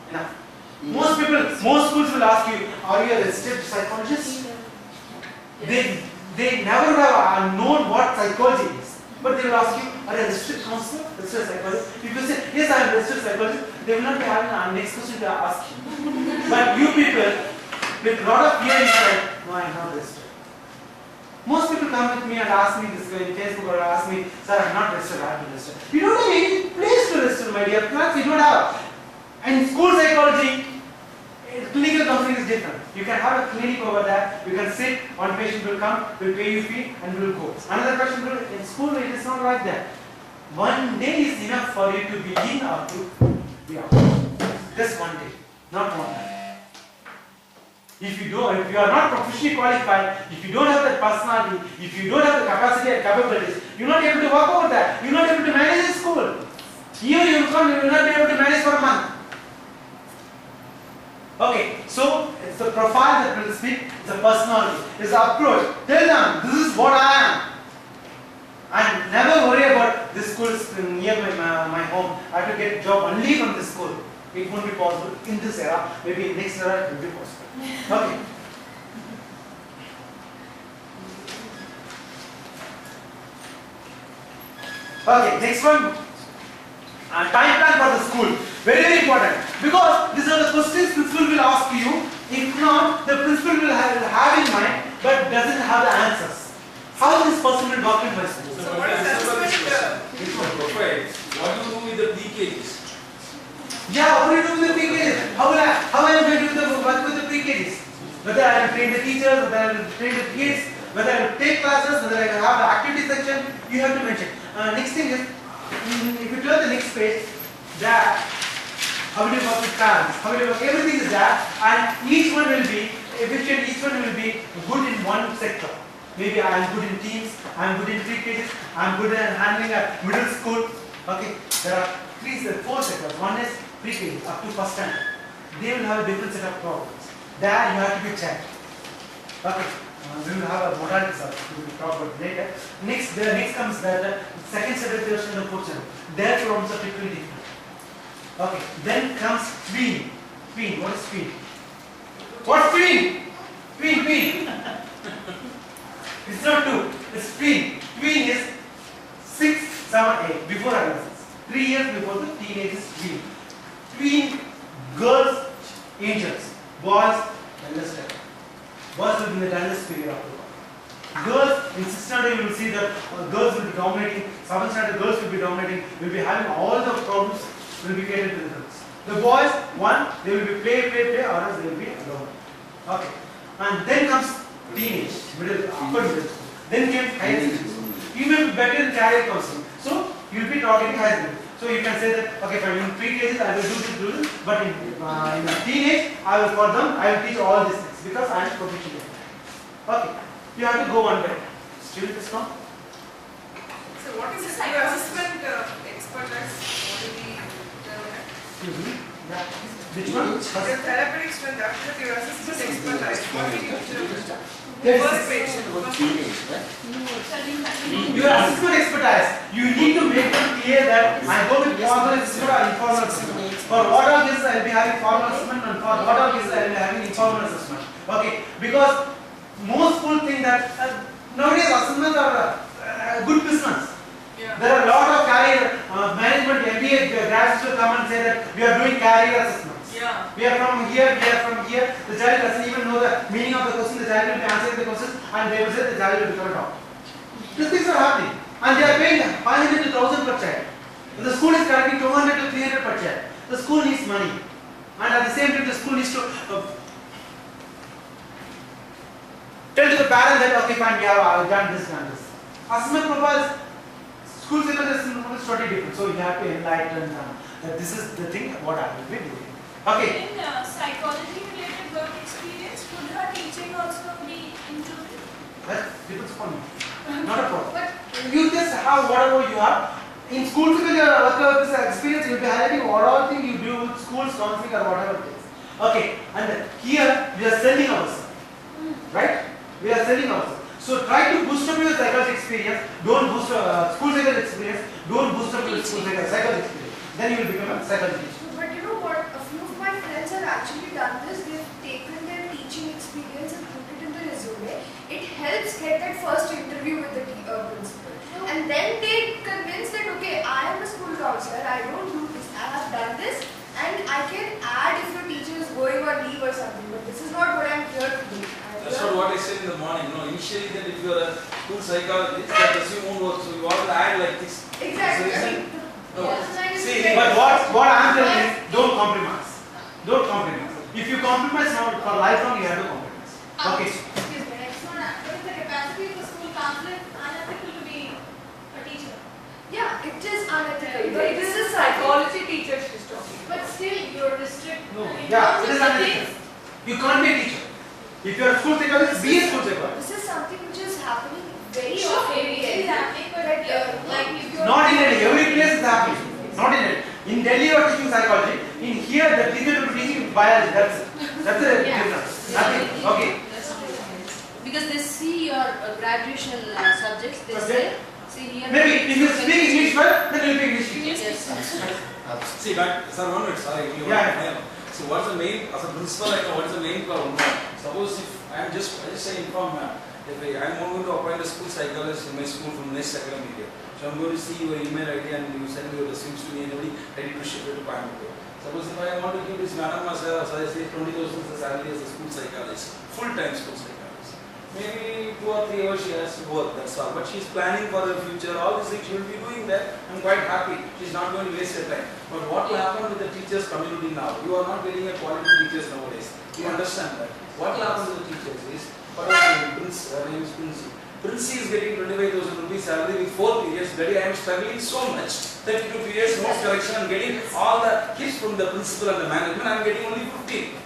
Enough. Most schools will ask you, are you a registered psychologist? They never have known what psychology is. But they will ask you, are you a registered counselor, registered psychologist? If you say, yes, I am a registered psychologist, they will not be having a next question to ask you. But you people, with a lot of fear inside, no, I am not registered. Most people come with me and ask me this in Facebook or ask me, sir, I am not registered, I have to register. You don't have any place to register, my dear friends, you don't have. And school psychology, clinical counseling is different. You can have a clinic over there, you can sit, one patient will come, will pay you fee and will go. Another patient will, in school it is not like that. 1 day is enough for you to be in or to be out. Just 1 day, not 1 night. If you are not professionally qualified, if you don't have that personality, if you don't have the capacity and capabilities, you are not able to work over that. You are not able to manage the school. Here you will come, you will not be able to manage for a month. Okay, so it's the profile that will speak, it's the personality, it's the approach. Tell them, this is what I am. And never worry about this school is near my home. I have to get a job only from this school. It won't be possible in this era. Maybe in next era it will be possible. Okay. Okay, next one. Time plan for the school. Very, very important. Because these are the questions principal will ask you. If not, the principal will have in mind but doesn't have the answers. How is this possible to document by school? So what is the assessment? It's my profile. What do you do with the pre-KGs? Yeah, what do you do with the pre-KGs? How am I going to work with the pre-KGs? Whether I will train the teachers, whether I will train the kids, whether I will take classes, whether I will have the activity section, you have to mention. Next thing is, if you turn the next page, that how will you work with parents, how will you work, everything is there, and each one will be efficient, each one will be good in one sector. Maybe I am good in teams, I am good in pre-KGs, I am good in handling a middle school. Okay, there are 4 sectors. One is pre-KGs up to first standard. They will have a different set of problems. There you have to be checked. Okay, we will have a modality we will talk about later. Next comes the second set of the fourth set. Their problems are typically different. Okay, then comes tween. Tween, what is tween? What's tween? Tween. It's not 2, it's tween. Tween is 6, 7, 8, before adolescence. 3 years before the teenage is tween. Tween girls, angels, boys, dullest time. Boys will be in the dullest period of the world. Girls, in 6th standard you will see that girls will be dominating, 7th standard girls will be dominating, will be having all the problems will be catered to the girls. The boys, one, they will be play, or else they will be alone. Okay. And then comes teenage, upper middle school. Then came higher secondary school. You may be better in career counseling. So you will be targeting higher school. So you can say that, okay, fine, in pre-cases I will do this, but in teenage, for them, I will teach all these things because I am proficient in that. Okay, you have to go one by one. Still it is not? So what is your assessment expertise? What do we Excuse me? Yeah. Which one? Your therapeutic strength after your assessment expertise. What did you do? Yes. First page. Your assessment expertise, you need to make it clear that I go with formal assessment or informal assessment. For what all cases I will be having formal assessment and for what all cases I will be having informal assessment. Okay, because most people think that nowadays assessments are good business. Yeah. There are a lot of career management MBA graduates will come and say that we are doing career assessments. Yeah. We are from here, we are from here. The child doesn't even know the meaning of the question. The child will be answering the questions and they will say the child will become a doctor. These things are happening. And they are paying 500 to 1000 per child. And the school is collecting 200 to 300 per child. The school needs money. And at the same time the school needs to tell to the parent that, okay fine, we have done this and this. Assessment profiles, school psychology is totally different. So you have to enlighten them that this is the thing what I will be doing. Okay. In psychology related work experience, could her teaching also be included? That depends upon you. Not a problem. But you just have whatever you have. In school psychology or this experience, you will be highlighting what all thing you do with schools, counseling or whatever it is. Okay. And here we are selling ourselves. Right? We are selling ourselves. So try to boost up your psychology experience. Don't boost school psychology experience. Don't boost up your school psychology experience. Then you will become a psychology teacher. But you know what? A few of my friends have actually done this. They've taken their teaching experience and put it in the resume. It helps get that first interview with the principal. And then they convince that, okay, I am a school counselor, I don't do this, I have done this, and I can add if your teacher is going on leave or something. But this is not what I'm here to do. That's not what I said in the morning. Initially that if you are a school psychologist, that resume won't work. So you want to add like this. Exactly. See, but what I am telling is, don't compromise. Don't compromise. If you compromise now for lifelong, you have to compromise. Okay. Excuse me, next one. What is the capacity of a school counselor unethical to be a teacher? Yeah, it is unethical. But But this is psychology teacher she's talking. But still, you're restricted. No. Yeah, it is unethical. You can't be a teacher. If you are a school psychologist, be a school psychologist. This is something which is happening very Sure, often. it is happening, but like if you're Not in Delhi. Every place is happening. Not in Delhi. In Delhi, you are teaching psychology. In here, the teacher will be teaching biology. That's it. That's the difference. Nothing. Okay. Because they see your graduation subjects, they say, see here. Maybe if you speak English well, then you will be English teacher. Yes. See, but sir, 1 minute, sorry. Yeah. So what's the main, as a principal, what is the main problem? Suppose if I just say inform, if I am going to appoint a school psychologist in my school from next academic year. So I'm going to see your email ID and you send your resumes to me and everybody ready to ship it to Coimbatore. Suppose if I want to give this Madam Masala, so I say 20,000 as a salary as a school psychologist, full-time school psychologist. Maybe 2 or 3 hours she has to work, that's all. But she's planning for her future, all these things she will be doing that. I'm quite happy. She's not going to waste her time. But what will happen with the teachers community now? You are not getting a quality teachers nowadays. You understand that? What will happen to the teachers is, what was her name is Princey. Princey is getting 25,000 rupees salary with 4 periods. Daddy, I am struggling so much. 32 periods, notes correction, I'm getting all the tips from the principal and the management. I'm getting only 15.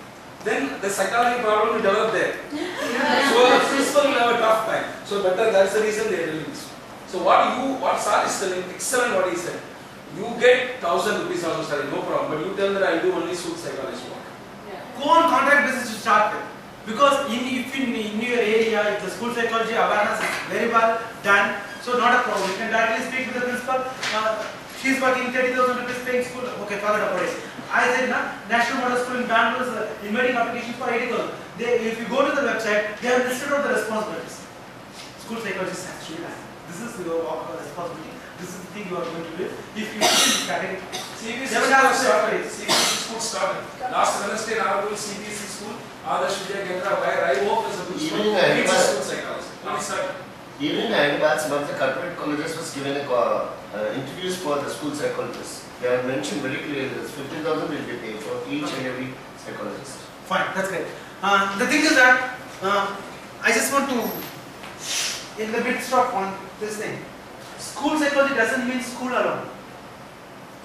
Then the psychology problem will develop there. So the principal will have a tough time. So better, that's the reason they are doing this. So what Sir is telling, excellent what he said. You get 1,000 rupees also salary, no problem. But you tell that I do only school psychology work. Go on contract basis to start with. Because if in your area, if the school psychology awareness is very well done, so not a problem. You can directly speak with the principal. She is working 30,000 rupees paying school. Okay, forget about it. I said, National Model School in Bangalore is inviting applications for 80,000. If you go to the website, they have listed out the responsibilities. School psychologists actually have. This is your responsibility. This is the thing you are going to do. If you see category, CBSE school started. CBSE school started. Last Wednesday, our CBSE school, Adarsh Vidya Kendra, where I work as a principal, teaches school psychology. Even in Hyderabad, some of the corporate colleges was given interviews for the school psychologists. They have mentioned very clearly that 15,000 will be paid for each and every psychologist. Fine, that's great. The thing is that I just want to, in the midst of on this thing, school psychology doesn't mean school alone.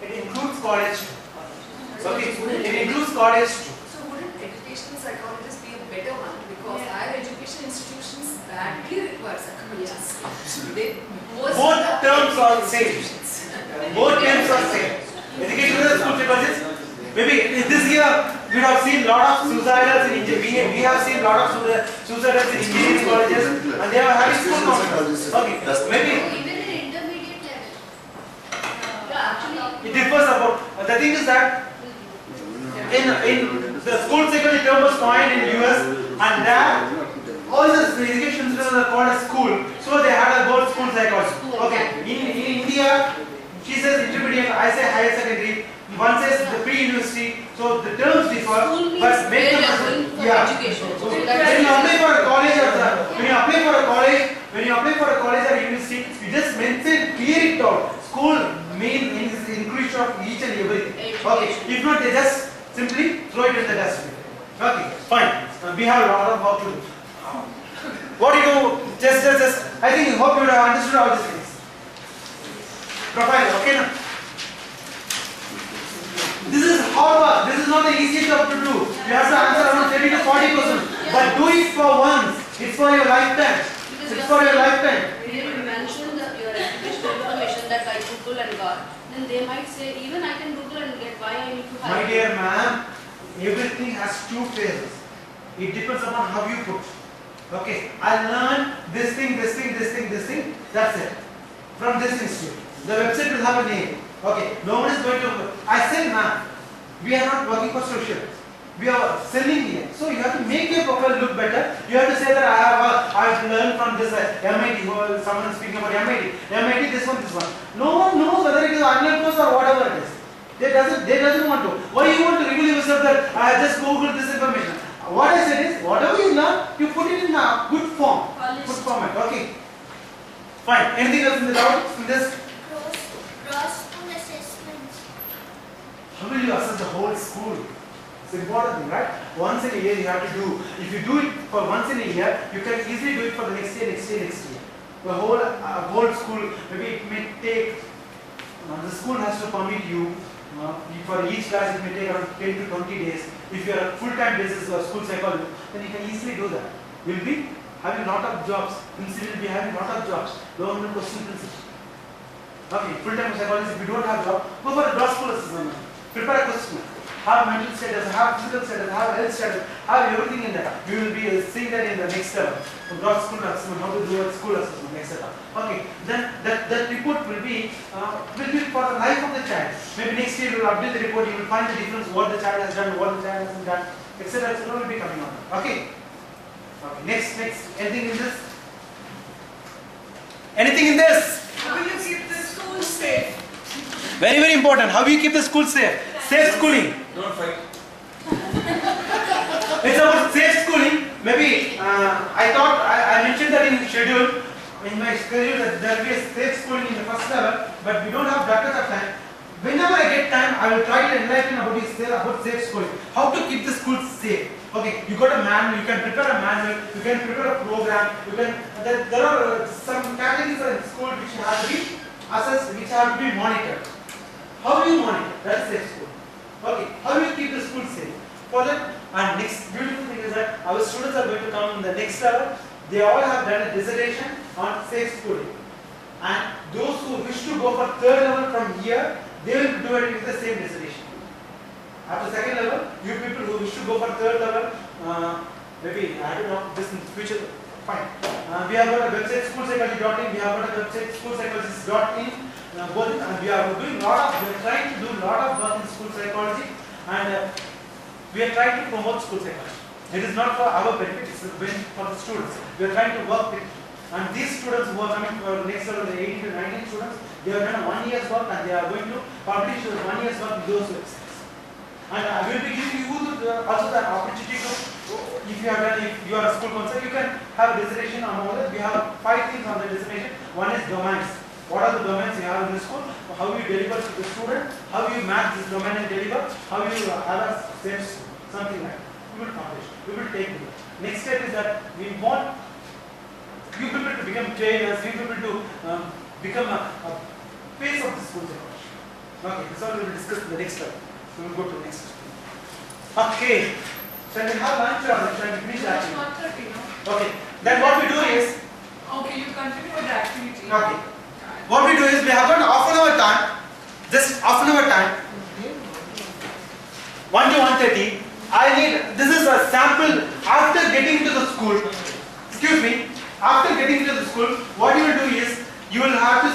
It includes college too. Okay, it includes college too. So wouldn't educational psychologists be a better one? Because higher education institutions badly require psychologists. They Both terms are same. Both terms are same. Educational and school psychologists. Maybe in this year we have seen lot of suicidals in engineering. We have seen lot of suicidals in engineering colleges, and they are having school counselors. Okay, maybe Even in intermediate level. Yeah, actually, it differs about. The thing is that in the school psychology term was coined in US, and that all the education systems are called as school, so they had a word school psychology. Okay, in India, she says intermediate, I say higher secondary, one says the pre-university, so the terms differ, School means but make where them you are going for yeah. education. So when you apply for a college or when you apply for a college or university, you just mention, clear it out. School means inclusion of each and everything. Okay, if not, they just simply throw it in the dustbin. Okay, fine. We have a lot of work to do. What do you do? Just. I think, hope you have understood all these things. Profile, okay now? This is hard work. This is not the easiest job to do. You have to answer around 30 to 40%. But do it for once. It's for your lifetime. It's for your lifetime. If you mention your educational information that I Google and got, then they might say, even I can Google and get why I need to hire. My dear ma'am, everything has two phases. It depends upon how you put. Okay, I learned this thing, that's it. From this institute. The website will have a name. Okay, no one is going to. I said, ma'am, we are not working for social. We are selling here. So you have to make your profile look better. You have to say that I've learned from this MIT. Someone speaking about MIT. MIT, this one. No one knows whether it is online course or whatever it is. They doesn't want to. Why you want to reveal yourself that I have just googled this information? What I said is, whatever you learn, you put it in a good form. Good format. Okay. Fine. Anything else in the doubt in this? Cross school assessments. How will you assess the whole school? It's important thing, right? Once in a year you have to do. If you do it for once in a year, you can easily do it for the next year. The whole school, maybe it may take, the school has to permit you, for each class it may take around 10 to 20 days. If you are a full-time basis or school psychologist, then you can easily do that. You'll be having lot of jobs. Principal will be having lot of jobs. Government question principal. Okay, full-time psychologist, if you don't have job, go for a gross school assessment. Prepare a question. Have mental status, have physical status, have health status, have everything in that. You will be seeing that in the next level. Gross school assessment, how to do a school assessment, etc. Okay, then that report will be for the life of the child. Maybe next year you will update the report, you will find the difference, what the child has done, what the child hasn't done, etc. will be coming on. Okay. Okay. Next. Anything in this? Anything in this? How will you keep the school safe? Very, very important. How do you keep the school safe? Safe schooling. Don't fight. It's about safe schooling. Maybe I thought I mentioned that in schedule. In my schedule that there will be a safe schooling in the first level, but we don't have that much of time. Whenever I get time, I will try to enlighten about safe schooling. How to keep the school safe. Okay, you got a manual, you can prepare a manual, you can prepare a program, there are some categories in school which have to be assessed, which have to be monitored. How do you monitor? That is safe school. Okay, how do you keep the school safe? For that, and next beautiful thing is that our students are going to come in the next level. They all have done a dissertation on safe schooling. And those who wish to go for third level from here, they will do it with the same dissertation. After second level, you people who wish to go for third level, maybe, I don't know, this in the future, fine. We have got a website, schoolpsychology.in, we have got a website, schoolpsychologist.in, and we are trying to do a lot of work in school psychology, and we are trying to promote school psychology. It is not for our benefit, it's for the students. We are trying to work with, and these students who are coming for next level, the 18 to 19 students, they have done 1 year's work and they are going to publish 1 year's work in those websites. And I will be giving you also the opportunity to, if you are a school counselor, you can have a dissertation on all that. We have 5 things on the dissertation. One is domains. What are the domains you have in the school? How you deliver to the student? How you map this domain and deliver? How you have a safe school? Something like that. We will publish. We will take it. Next step is that we want you people to become trainers, you people to become a face of the school psychology. Okay, this all we will discuss in the next slide. We will go to the next slide. Okay, shall we have lunch or shall we finish that? 1:30, no? Okay, then what we do is, Okay, you continue with the activity. okay, what we do is we have got half an hour time, just half an hour time, 1 to 1:30. This is a sample after getting to the school. Excuse me, after getting to the school, what you will do is, you will have to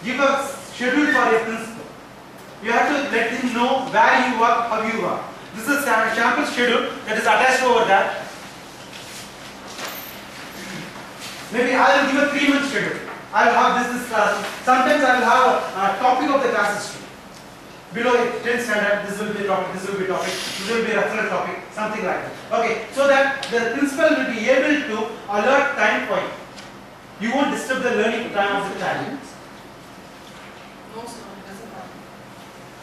give a schedule for your principal. You have to let him know where you are, how you are. This is a sample schedule that is attached over there. Maybe I will give a 3-month schedule. I will have this class. Sometimes I will have a topic of the classes too. Below 10th standard, this will be a topic, this will be a topic, this will be a referral topic, something like that. Okay, so that the principal will be able to alert time for you. You won't disturb the learning time of the child. No, sir, it doesn't happen.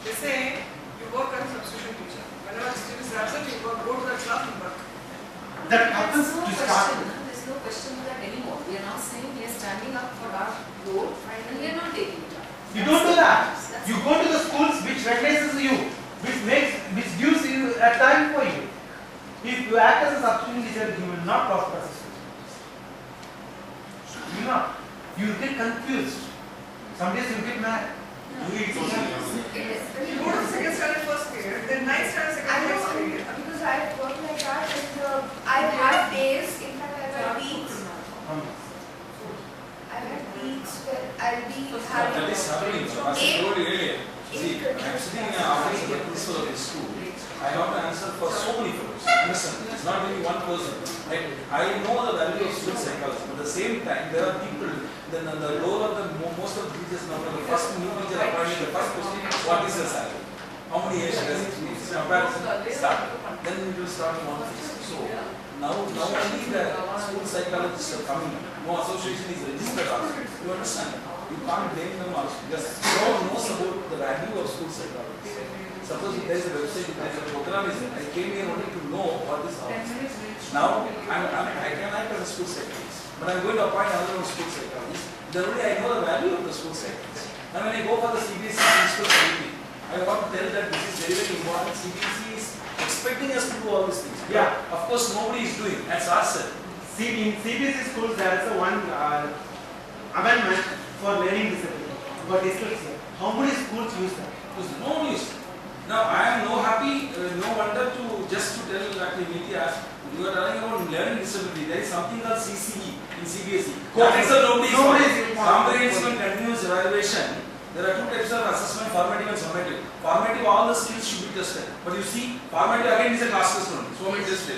They say you work as a substitution teacher. Whenever the student is absent, you go to the class and work. That happens There's no to start. question, there's no question of that anymore. We are now saying we are standing up for our role and we are not taking it up. You don't do that. You go to the schools which recognizes you, which gives you a time for you. If you act as a substitute teacher, you will not prosper as a student. You will not. You will get confused. Some days you will get mad. You go to the second standard first period, then ninth standard I second next know, period. because I work like that, and I had days, in fact I had weeks, where I'll be having That is happening. As I told you earlier. See, I'm sitting in an office of the principal of the school. I have to answer for so many fellows. Listen, it's not only one person. Right? I know the value of student psychology, but at the same time, there are people. Then the role of the most of the teachers now, the first new teacher appointed, the first question, what is your salary? How many years does it mean? Comparison start. Then it will start one fix. So now only the school psychologists are coming. No association is registered also. You understand? You can't blame them also. Because no one knows about the value of school psychology. Suppose if there is a website, if there is a program, I came here only to know what is all. Now I can act as a school psychologist, but I'm going to appoint another school psychologist. Then only I know the value of the school psychologist. And when I go for the CBSE principal committee, I want to tell that this is very, very important. CBSE is expecting us to do all these things. Yeah. Of course, nobody is doing. As I said. See, in CBSE schools, there is a one amendment for learning disability. But dyslexia. How many schools use that? Because no use. Now I am no happy, no wonder to just to tell that media, you are telling about learning disability. There is something called CCE in CBSE. That is a nobody is comprehensive and continuous evaluation. There are two types of assessment: formative and summative. Formative, all the skills should be tested. But you see, formative again is a class test only. So many tests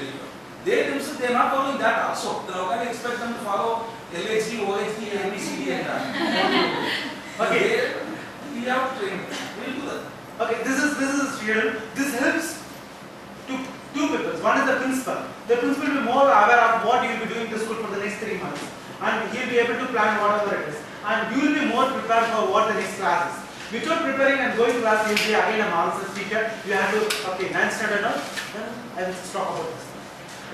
they themselves they are not following that also. Then how can you expect them to follow LHD, OHD, ABCD and that? Okay, we have to train. We will do that. Okay, this is real. This helps to two people. One is the principal. The principal will be more aware of what you will be doing in the school for the next 3 months, and he will be able to plan whatever it is. And you will be more prepared for what the next class is. Without preparing and going to class, you will be again a nonsense teacher. You have to, okay, 9th standard now, then I will just talk about this.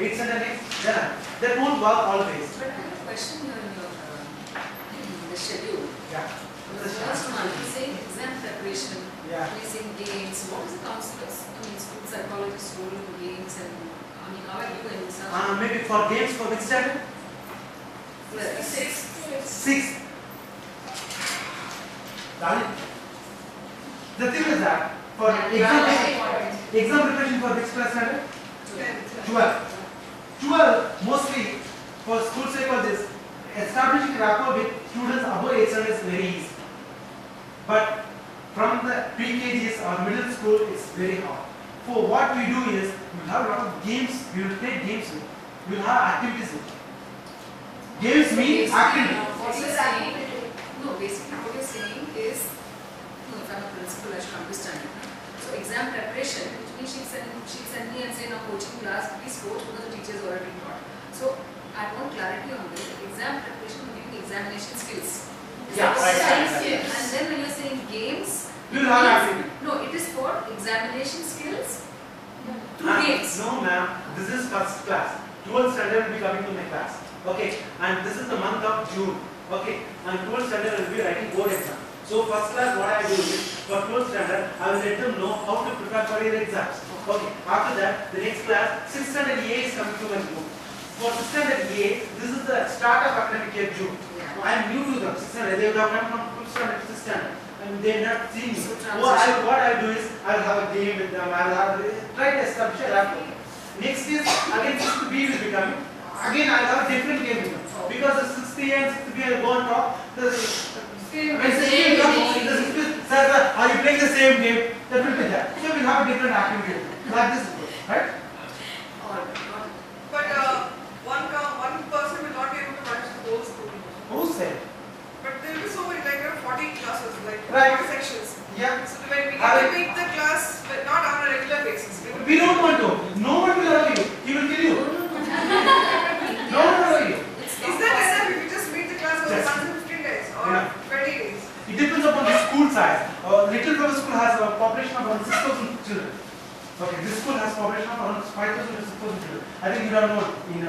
8th standard next, then that won't work always. But I have a question here in the schedule. Yeah. The first one, we say exam preparation, Yeah. we say games. What is the counselors? I mean, school psychologist role in games and I mean, how are you in research? Maybe for games for which standard? Six. 6. Darling. The thing is that for exam preparation for which class standard? 12. 12 mostly for school psychologists, establishing rapport with students above 8 standard is very easy. But from the pre-KGs or middle school, it's very hard. So what we do is, we will have a lot of games, we will play games with, we will have activities with. Games mean activity. What you're saying, no, basically what you're saying is, no, if I'm a principal, I should understand it. So exam preparation, which means she'll send me and say, now coaching class, please coach because the teacher has already taught. So I want clarity on this. Exam preparation will give me examination skills. Yeah, right. And then when you're saying games, We will have activity. no, it is for examination skills through Ma'am, games. no ma'am, this is first class. 12th standard will be coming to my class. Okay, and this is the month of June. Okay, and 12th standard will be writing board exam. So first class, what I do is for 12th standard, I will let them know how to prepare for your exams. Okay, after that, the next class, 6th standard A is coming to my group. For 6th standard A, this is the start of academic year June. I am new to them. 6th standard, they will have come from 5th standard to 6th standard. And they have not seen me. What I will do is, I will have a game with them, I will have try to establish a rapport. Next is, again 6th B will be coming. Again, I will have a different game with them. Because the 6th A and 6th B will go on top. When 6th A comes, sir, are you playing the same game? That will be there. So we will have a different activity. Like this, right? But one person will not be able to manage the whole school. Who said? But there will be so many, like 40 classes, like Right. 40 sections. Yeah. So when we can make the class, but not on a regular basis. We don't want to. No one will allow you. He will kill you. No one will allow you. Is that enough if you just meet the class over 115 days or Yeah. 20 days? It depends upon the school size. Little Flower School has a population of around 6,000 children. Okay, this school has population of around 5,000 to 6,000 children. I think you don't know in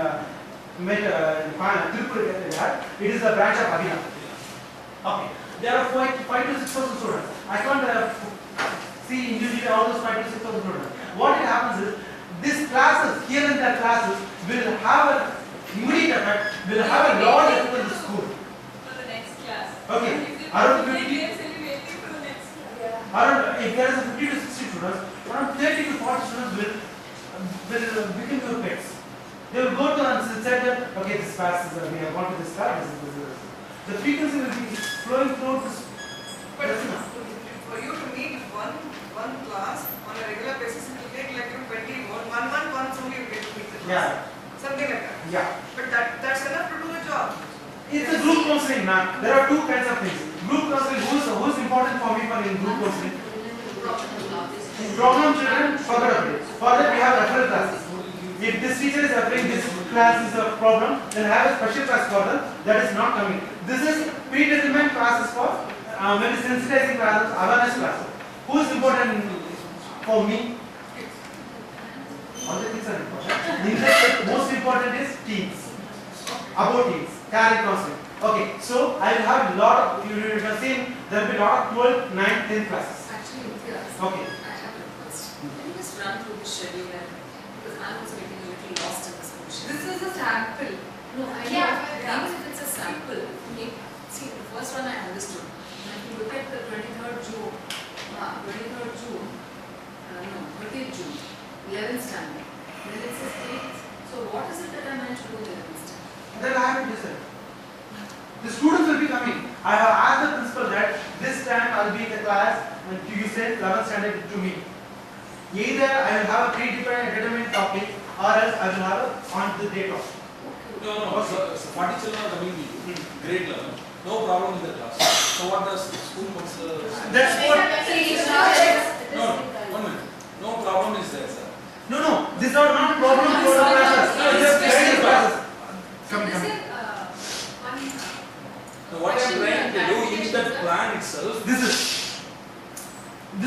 Tripura, it is a branch of Abhina. Okay, there are 5 to 6,000 students. I can't see individually all those 5 to 6,000 students. What it happens is, these classes, here and there classes, will have an immediate effect, will have a large effect on the school. For the next class. Okay, around 50. For the next class. Around, if there is a 50 to 60 students, around 30 to 40 students will become your pets. They will go to and say that, okay, this class is, we have gone to this class, this. The frequency will be flowing through this. But for you to meet one class on a regular basis, it will take like 20 more. 1 month once only you get to meet the class. Yeah. Something like that. Yeah. But that's enough to do the job. It's a group counseling, man. There are two kinds of things. Group counseling, who's important for me for in group counseling? Problem children, forget about it. For that we have referral classes. If this teacher is referring this class is a problem, then have a special class for them that is not coming. This is predetermined classes for maybe sensitizing classes, awareness classes. Who is important for me? All the things are important. Most important is teens. About teens, career counseling. Okay, so I will have a lot of, you have seen, there will be a lot of 12, 9, 10 classes. Actually, Imtiaz, Okay. I have a request. Can you just run through the schedule because I'm also getting a little lost in this motion. This is a sample. No, I know. Even if it's a sample, see, the first one I understood. And if you look at the 23rd June, 30th June, 11th standard, then it says 8th. So what is it that I'm meant to do in 11th standard? Then I have to decide. The students will be coming. I have asked the principal that this time I will be in the class and you say 11th standard to me. Either I will have a predetermined topic or else I will have a on the day topic. No. So 40 children are coming to you, grade level. No problem in the class. So what does school counselor say? That's what. No, 1 minute. No problem is there, sir. No. These are not problem for the classes. Just guidance classes. Come. So what I am trying to do in that plan itself. These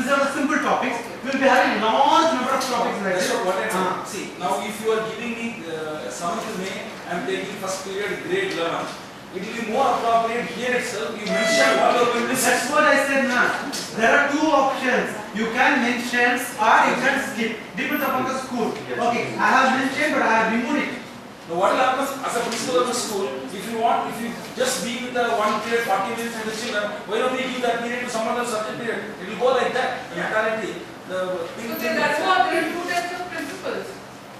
are the simple topics. We will be having large number of topics like That's this. what I am see. Now if you are giving me 7th May, I am taking first period grade 11. It will be more appropriate here itself. You mention what you are going to say. That's what I said now. There are two options. You can mention or you can skip. Depends upon the school. Okay, I have mentioned but I have removed it. Now what will happen as a principal of the school, if you just be with the 1 period, 40 minutes with the children, why don't we give that period to some other subject period? It will go like that, the mentality. That's what there are two types of principals.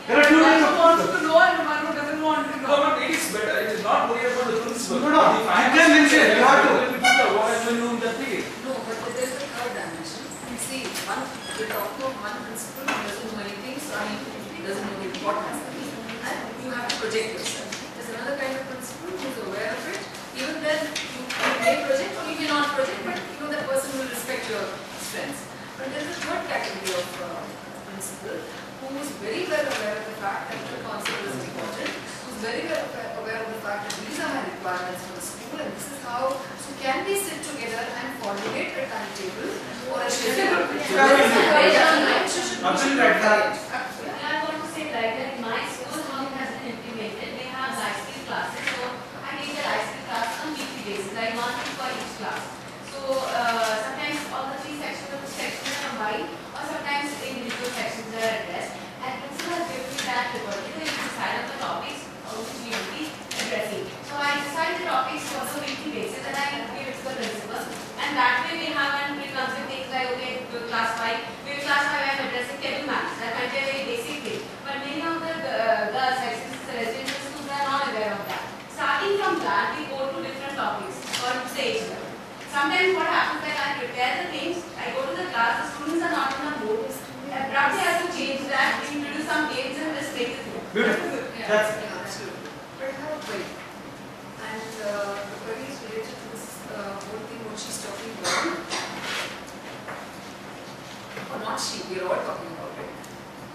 There are two One types who of wants principals. to know and one who doesn't want to know. No, but it is better. It is not worry about the principal. No. You can mention. You have to. What I will do in that period. No, but there is a third dimension. You see, we're talking of one principal who doesn't know many things, he doesn't know the importance of it. And you have to project yourself. There's another kind of principal who is aware of it. Even then, you may project or you may not project, but you know that person will respect your strengths. But there is a third category of principal who is very well aware of the fact that the concept is important, who is very well aware of the fact that these are my requirements for the school and this is how, so can we sit together and formulate a timetable or a schedule? Absolutely right. I want to say like that in my school how it has been implemented. We have life skill classes class. So sometimes all the three sections are combined, or sometimes individual sections are addressed. And principal has given me that liberty that you decide on the topics which we will be addressing. So I decide the topics on a weekly basis and I give it to the principal. And that way we have an preconceived things like, okay, class 5, we class 5 I am addressing table maths. That might be a very basic thing. But many of the girls, like since the residential schools, are not aware of that. Starting from that, we go to different topics or stage level. Sometimes what happens that I prepare the things, I go to the class, the students are not in the mood. Abruptly I have to change that, introduce some games and just make it through. Beautiful. Yeah. That's Absolutely. But I have a query. And the query is related to this whole thing what she's talking about. Or not she, we are all talking about it.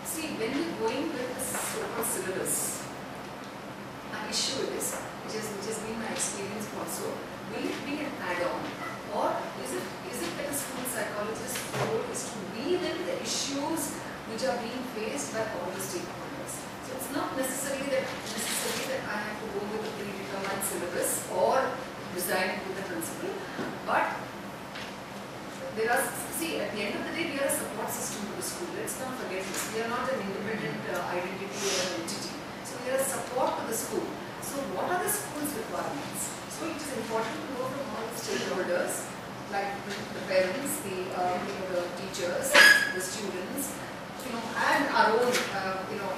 See, when you're going with the so-called syllabus, an issue is, which has been my experience also, will it be an add-on or is it that a school psychologist's role is to weave in the issues which are being faced by all the stakeholders? So it's not necessarily that I have to go with a predetermined syllabus or design it with the principal, but there are, see, at the end of the day, we are a support system to the school. Let's not forget this. We are not an independent identity or an entity. So we are a support to the school. So what are the school's requirements? So it is important to know from all the stakeholders, like the parents, the teachers, the students, and our own,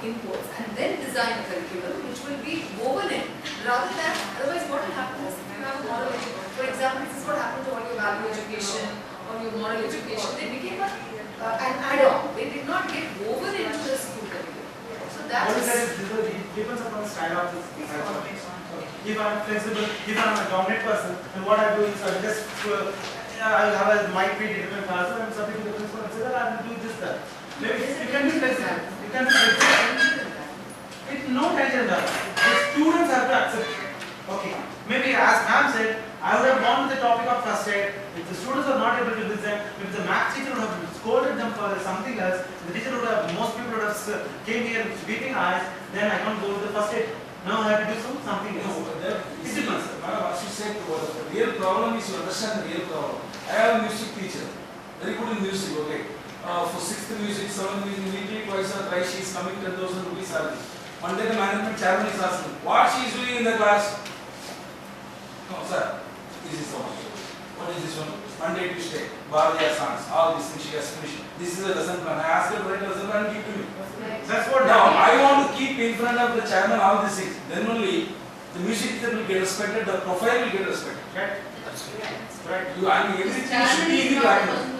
inputs, and then design a curriculum which will be woven in, rather than, otherwise what will happen is, if you have a moral education, for example, this is what happened to all your value education, or your moral education, they became an add-on. They did not get woven into the school curriculum. So that what is... it depends upon the style of the If I am flexible, if I am a dominant person, then what I do is I just I will have a might be different classes and some people the principal and say that I will do this that. Maybe you can be flexible. You can be flexible. It's no tension there. The students have to accept it. Okay. Maybe as ma'am said, I would have gone with the topic of first aid. If the students are not able to listen, if the math teacher would have scolded them for something else, the teacher would have, most people would have came here with weeping eyes, then I can't go with the first aid. Now I have to do something else. No, but it depends. What she said was the real problem is you understand the real problem. I have a music teacher, very good in music, okay. For 6th music, 7th music, weekly, twice or thrice, she is coming 10,000 rupees salary. One day the management chairman is asking, what she is doing in the class? No, sir, this is so much. What is this one? Monday, Tuesday, Bharatiya songs, all these things she has finished. This is a lesson plan. I asked her to write a lesson plan and give to me. That's what now I want to keep in front of the chairman all these things. Then only the music teacher will get respected, the profile will get respected. Right? Right. Everything should be in the background.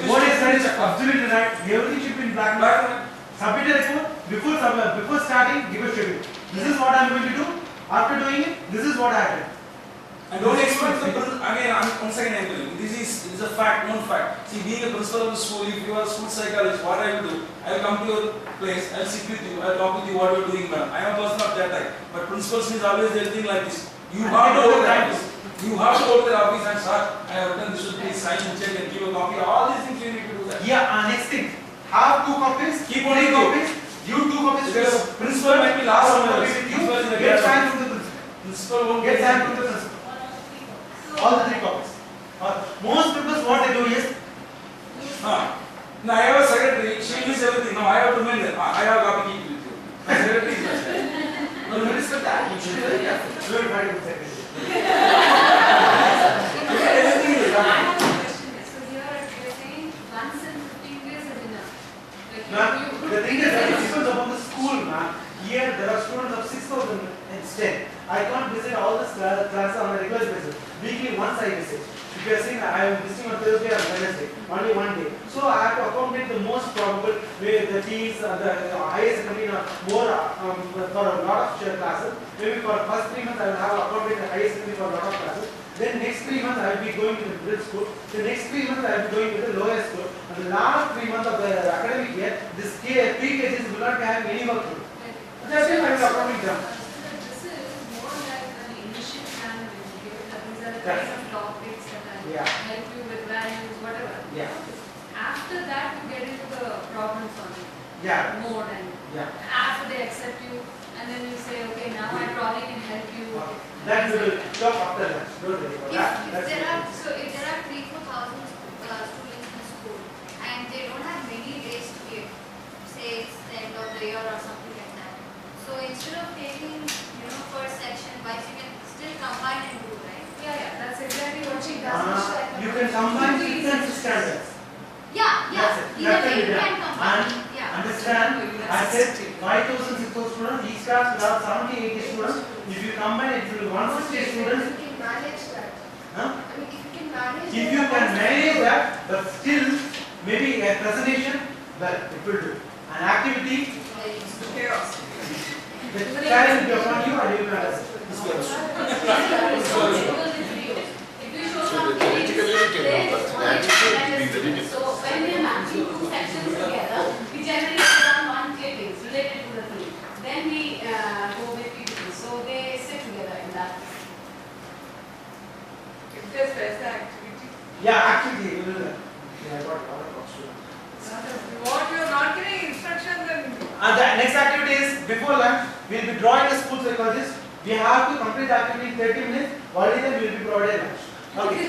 What is that is absolutely right. Everything should be in black and white. Submit a report before starting. Give a schedule. This is what I am going to do. After doing it, this is what I have done. And don't expect the principal. Again, once again, I am telling you, this is a fact, known fact. See, being a principal of the school, if you are a school psychologist, what I will do, I will come to your place, I will sit with you, I will talk with you what you are doing, madam. I am a person of that type. But principals is always anything like this. You have to go to their office. You have to go to their office and start. I have written this, please sign and check and give a copy. All these things you need to do that. Yeah, next thing. Have 2 copies. Keep on 3 doing copies. Give 2 copies to Because your principal might be last one one copy with you. Principal is the Get guest. signed from the principal. Principal won't Get signed from the principal. All the 3 copies. Most people what they do is now I have a secretary, she does everything. Now I have to mail them. I have a copy keep with you. My secretary is like that. No, you respect that. You should be very careful. very very good secretary. Everything is I done. have a question. So here you're saying once in 15 days is enough. Like Ma'am, you the thing is that it depends upon the school, ma'am. Here there are students of 6,000 instead. I can't visit all this classes on a regular basis. Weekly once I visit. If you are saying I am visiting on Thursday or Wednesday, only one day. So I have to accommodate the most probable way the fees, the highest secondary more for a lot of classes. Maybe for the first 3 months I will have to accommodate the highest secondary for a lot of classes. Then next 3 months I will be going to the middle school. The next 3 months I will be going to the lower school. And the last 3 months of the academic year, this pre-KGs will not be having any work to do. That's it, I will accommodate them. This is more like an initial plan of education. These are the Correct. kind of topics that Yeah. help you with values, whatever. Yeah. After that, you get into the problem solving Yeah. mode, and Yeah. after they accept you, and then you say, okay, now I probably can help you. That we will talk after lunch. Don't worry about that. If there are 3,000-4,000 students in school and they don't have many days to give, say it's the end of the year or something like that. So instead of taking, first section, you can still combine and do, right? Yeah, that's exactly what she does. You can combine 6 and 6 standards. Yeah. That's Either way you it. can combine. And Yeah. understand, I said 5,000, 6,000 students, each class will have 70, 80 students. If you combine it, it will be 150 students. You can manage that. Huh? I mean, if you can manage If you can manage that, but still, maybe a presentation, well, it will do. An activity, Chaos. the challenge will be upon you and you will understand. So the theoretically you can know, but the attitude will be very different. So when we are matching two sections together, we generally put on one clippings related to the theme. Then we go with PPT. So they sit together in that. If they stress the activity. Yeah, activity, you will learn. Yeah, I got a lot of students. What you are not giving instructions then. And the next activity is before lunch, we will be drawing a school psychologist. We have to complete the activity in 30 minutes. Already then we will be provided lunch. Okay.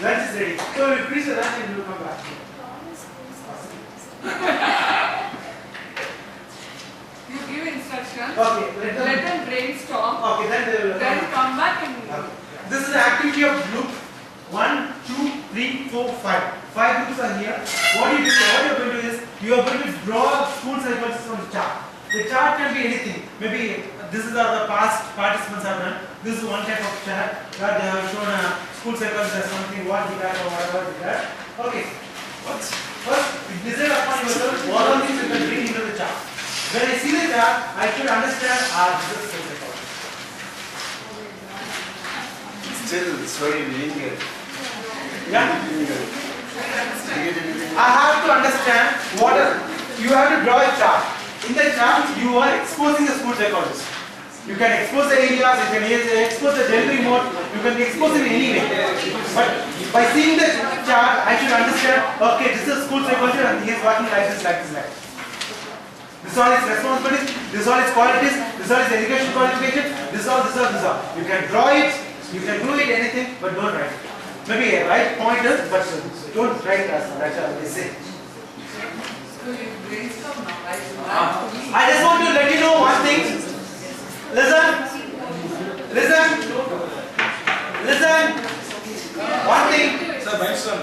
Lunch is ready. So we will finish the lunch and we will come back. You give instructions. Okay. Let them brainstorm. Okay, then they will Then come back and. Okay. This is the activity of group 1, 2, 3, 4, 5. 5 groups are here. What you are going to do is you are going to draw school psychologists from the chart. The chart can be anything. Maybe this is the past participants have done. This is one type of chart where they have shown a school psychologist as something, what he got or whatever he got. Okay. First, decide upon yourself what all things you can bring into the chart. When I see the chart, I should understand this is school psychology. Still, sorry, we didn't get. Yeah? Anything? I have to understand what you have to draw a chart. In the chart, you are exposing the school psychologist. You can expose the areas, you can expose the delivery mode, you can expose it in any way. But by seeing the chart, I should understand, okay, this is school psychologist and he is working like this, like this, like this. This is all his responsibilities, this is all his qualities, this is all his education qualification, this is all. You can draw it, you can do it, anything, but don't write it. Maybe write pointers, but don't write as they say. So you brainstorm now, right? I just want to let you know one thing. Listen. One thing. Sir, brainstorm.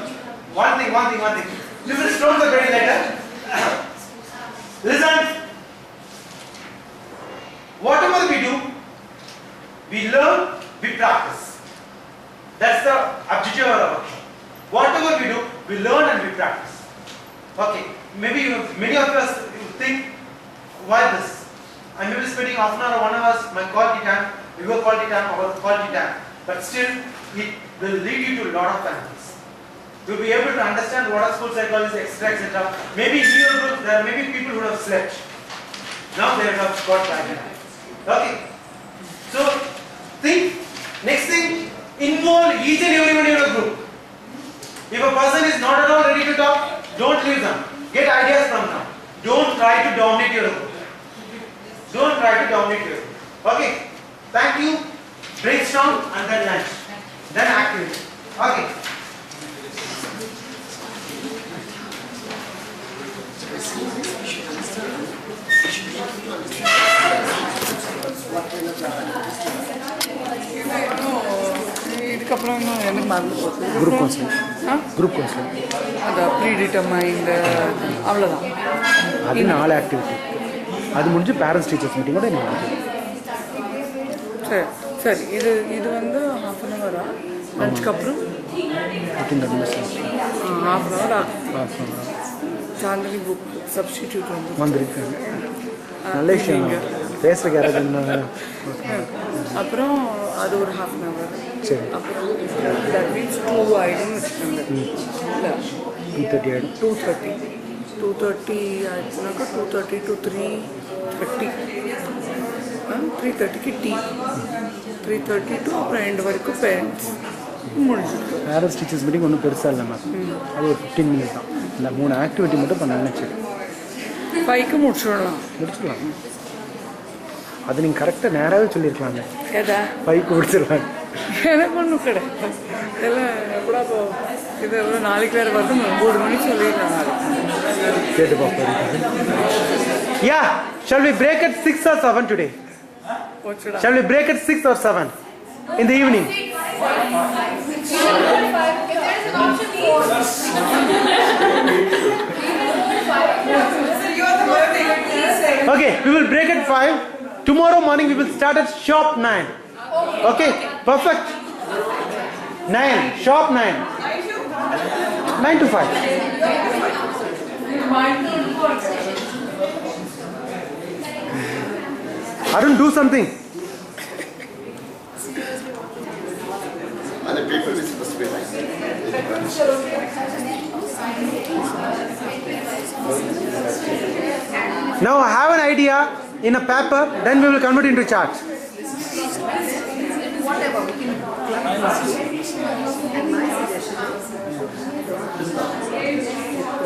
One thing. You will stone the very letter. Listen. Whatever we do, we learn, we practice. That's the objective of our workshop. Whatever we do, we learn and we practice. Okay. Maybe many of us think, why this? I may be spending half an hour or 1 hour my quality time, your quality time, our quality time. But still, it will lead you to a lot of families. To be able to understand what are school psychology, etc. Maybe in your group, there may be people who have slept. Now they have got back. Okay. So, think, next thing, involve each and everybody in your group. If a person is not at all ready to talk, don't leave them. Get ideas from them. Don't try to dominate your group. Okay. Thank you. Brainstorm and then lunch. Then activity. Okay. இதுக்கப்புறம் எனக்கு மறந்து போச்சு. Group counselling அது pre determined அவ்வளோதான். அது 4 activity. அது முடிஞ்சு parents teachers மீட்டிங்கோட சரி இது வந்து ஹாஃப் அன் ஹவரா லஞ்சுக்கு அப்புறம் 15 நிமிஷம் ஹாஃப் அன் ஹவர் ஆகும். சாந்தினி புக் சப்ஸ்டிடியூட் வந்துருக்காங்க. நல்ல விஷயம். பேசுகிறக்கு யாராவது அப்புறம் அது ஒரு ஹாஃப் அன் ஹவர். சரி. அப்புறம் தட் மீன்ஸ் 2 ஆகிடும்னு வச்சுக்கோங்க. இல்லை 2:30 ஆகிடும். 2:30 ஆயிடுச்சுனாக்கா 2:30 to 3:30. 3:30க்கு டீ, 3:30 to அப்புறம் எண்டு வரைக்கும் பேரண்ட்ஸ் முடிஞ்சிருக்கு. பேரண்ட்ஸ் டீச்சர்ஸ் மீட்டிங் ஒன்றும் பெருசாக இல்லை மேம். அது ஒரு 15 மினிட் தான். இந்த 3 ஆக்டிவிட்டி மட்டும் பண்ண நினச்சேன். 5க்கு முடிச்சிடலாம். முடிச்சிடலாம். அது நீங்கள் கரெக்டாக நேராகவே சொல்லியிருக்கலாங்க. ஏதா 5க்கு முடிச்சிடலாம். எனக்கு ஒன்றும் கிடையாது. இதெல்லாம் எப்படா போ இதெல்லாம் நாளைக்கு வேறு வரணும். 9 மணிக்கு சொல்லிடலாம் நாளைக்கு. கேட்டு பார்ப்போம். Yeah, shall we break at 6 or 7 today? Shall we break at 6 or 7 in the evening? Okay, we will break at 5. Tomorrow morning we will start at sharp 9. Okay, perfect. 9, sharp 9. 9 to 5. Arun, do something. And the paper is supposed to be like Now I have an idea in a paper, then we will convert into chart. Whatever, we can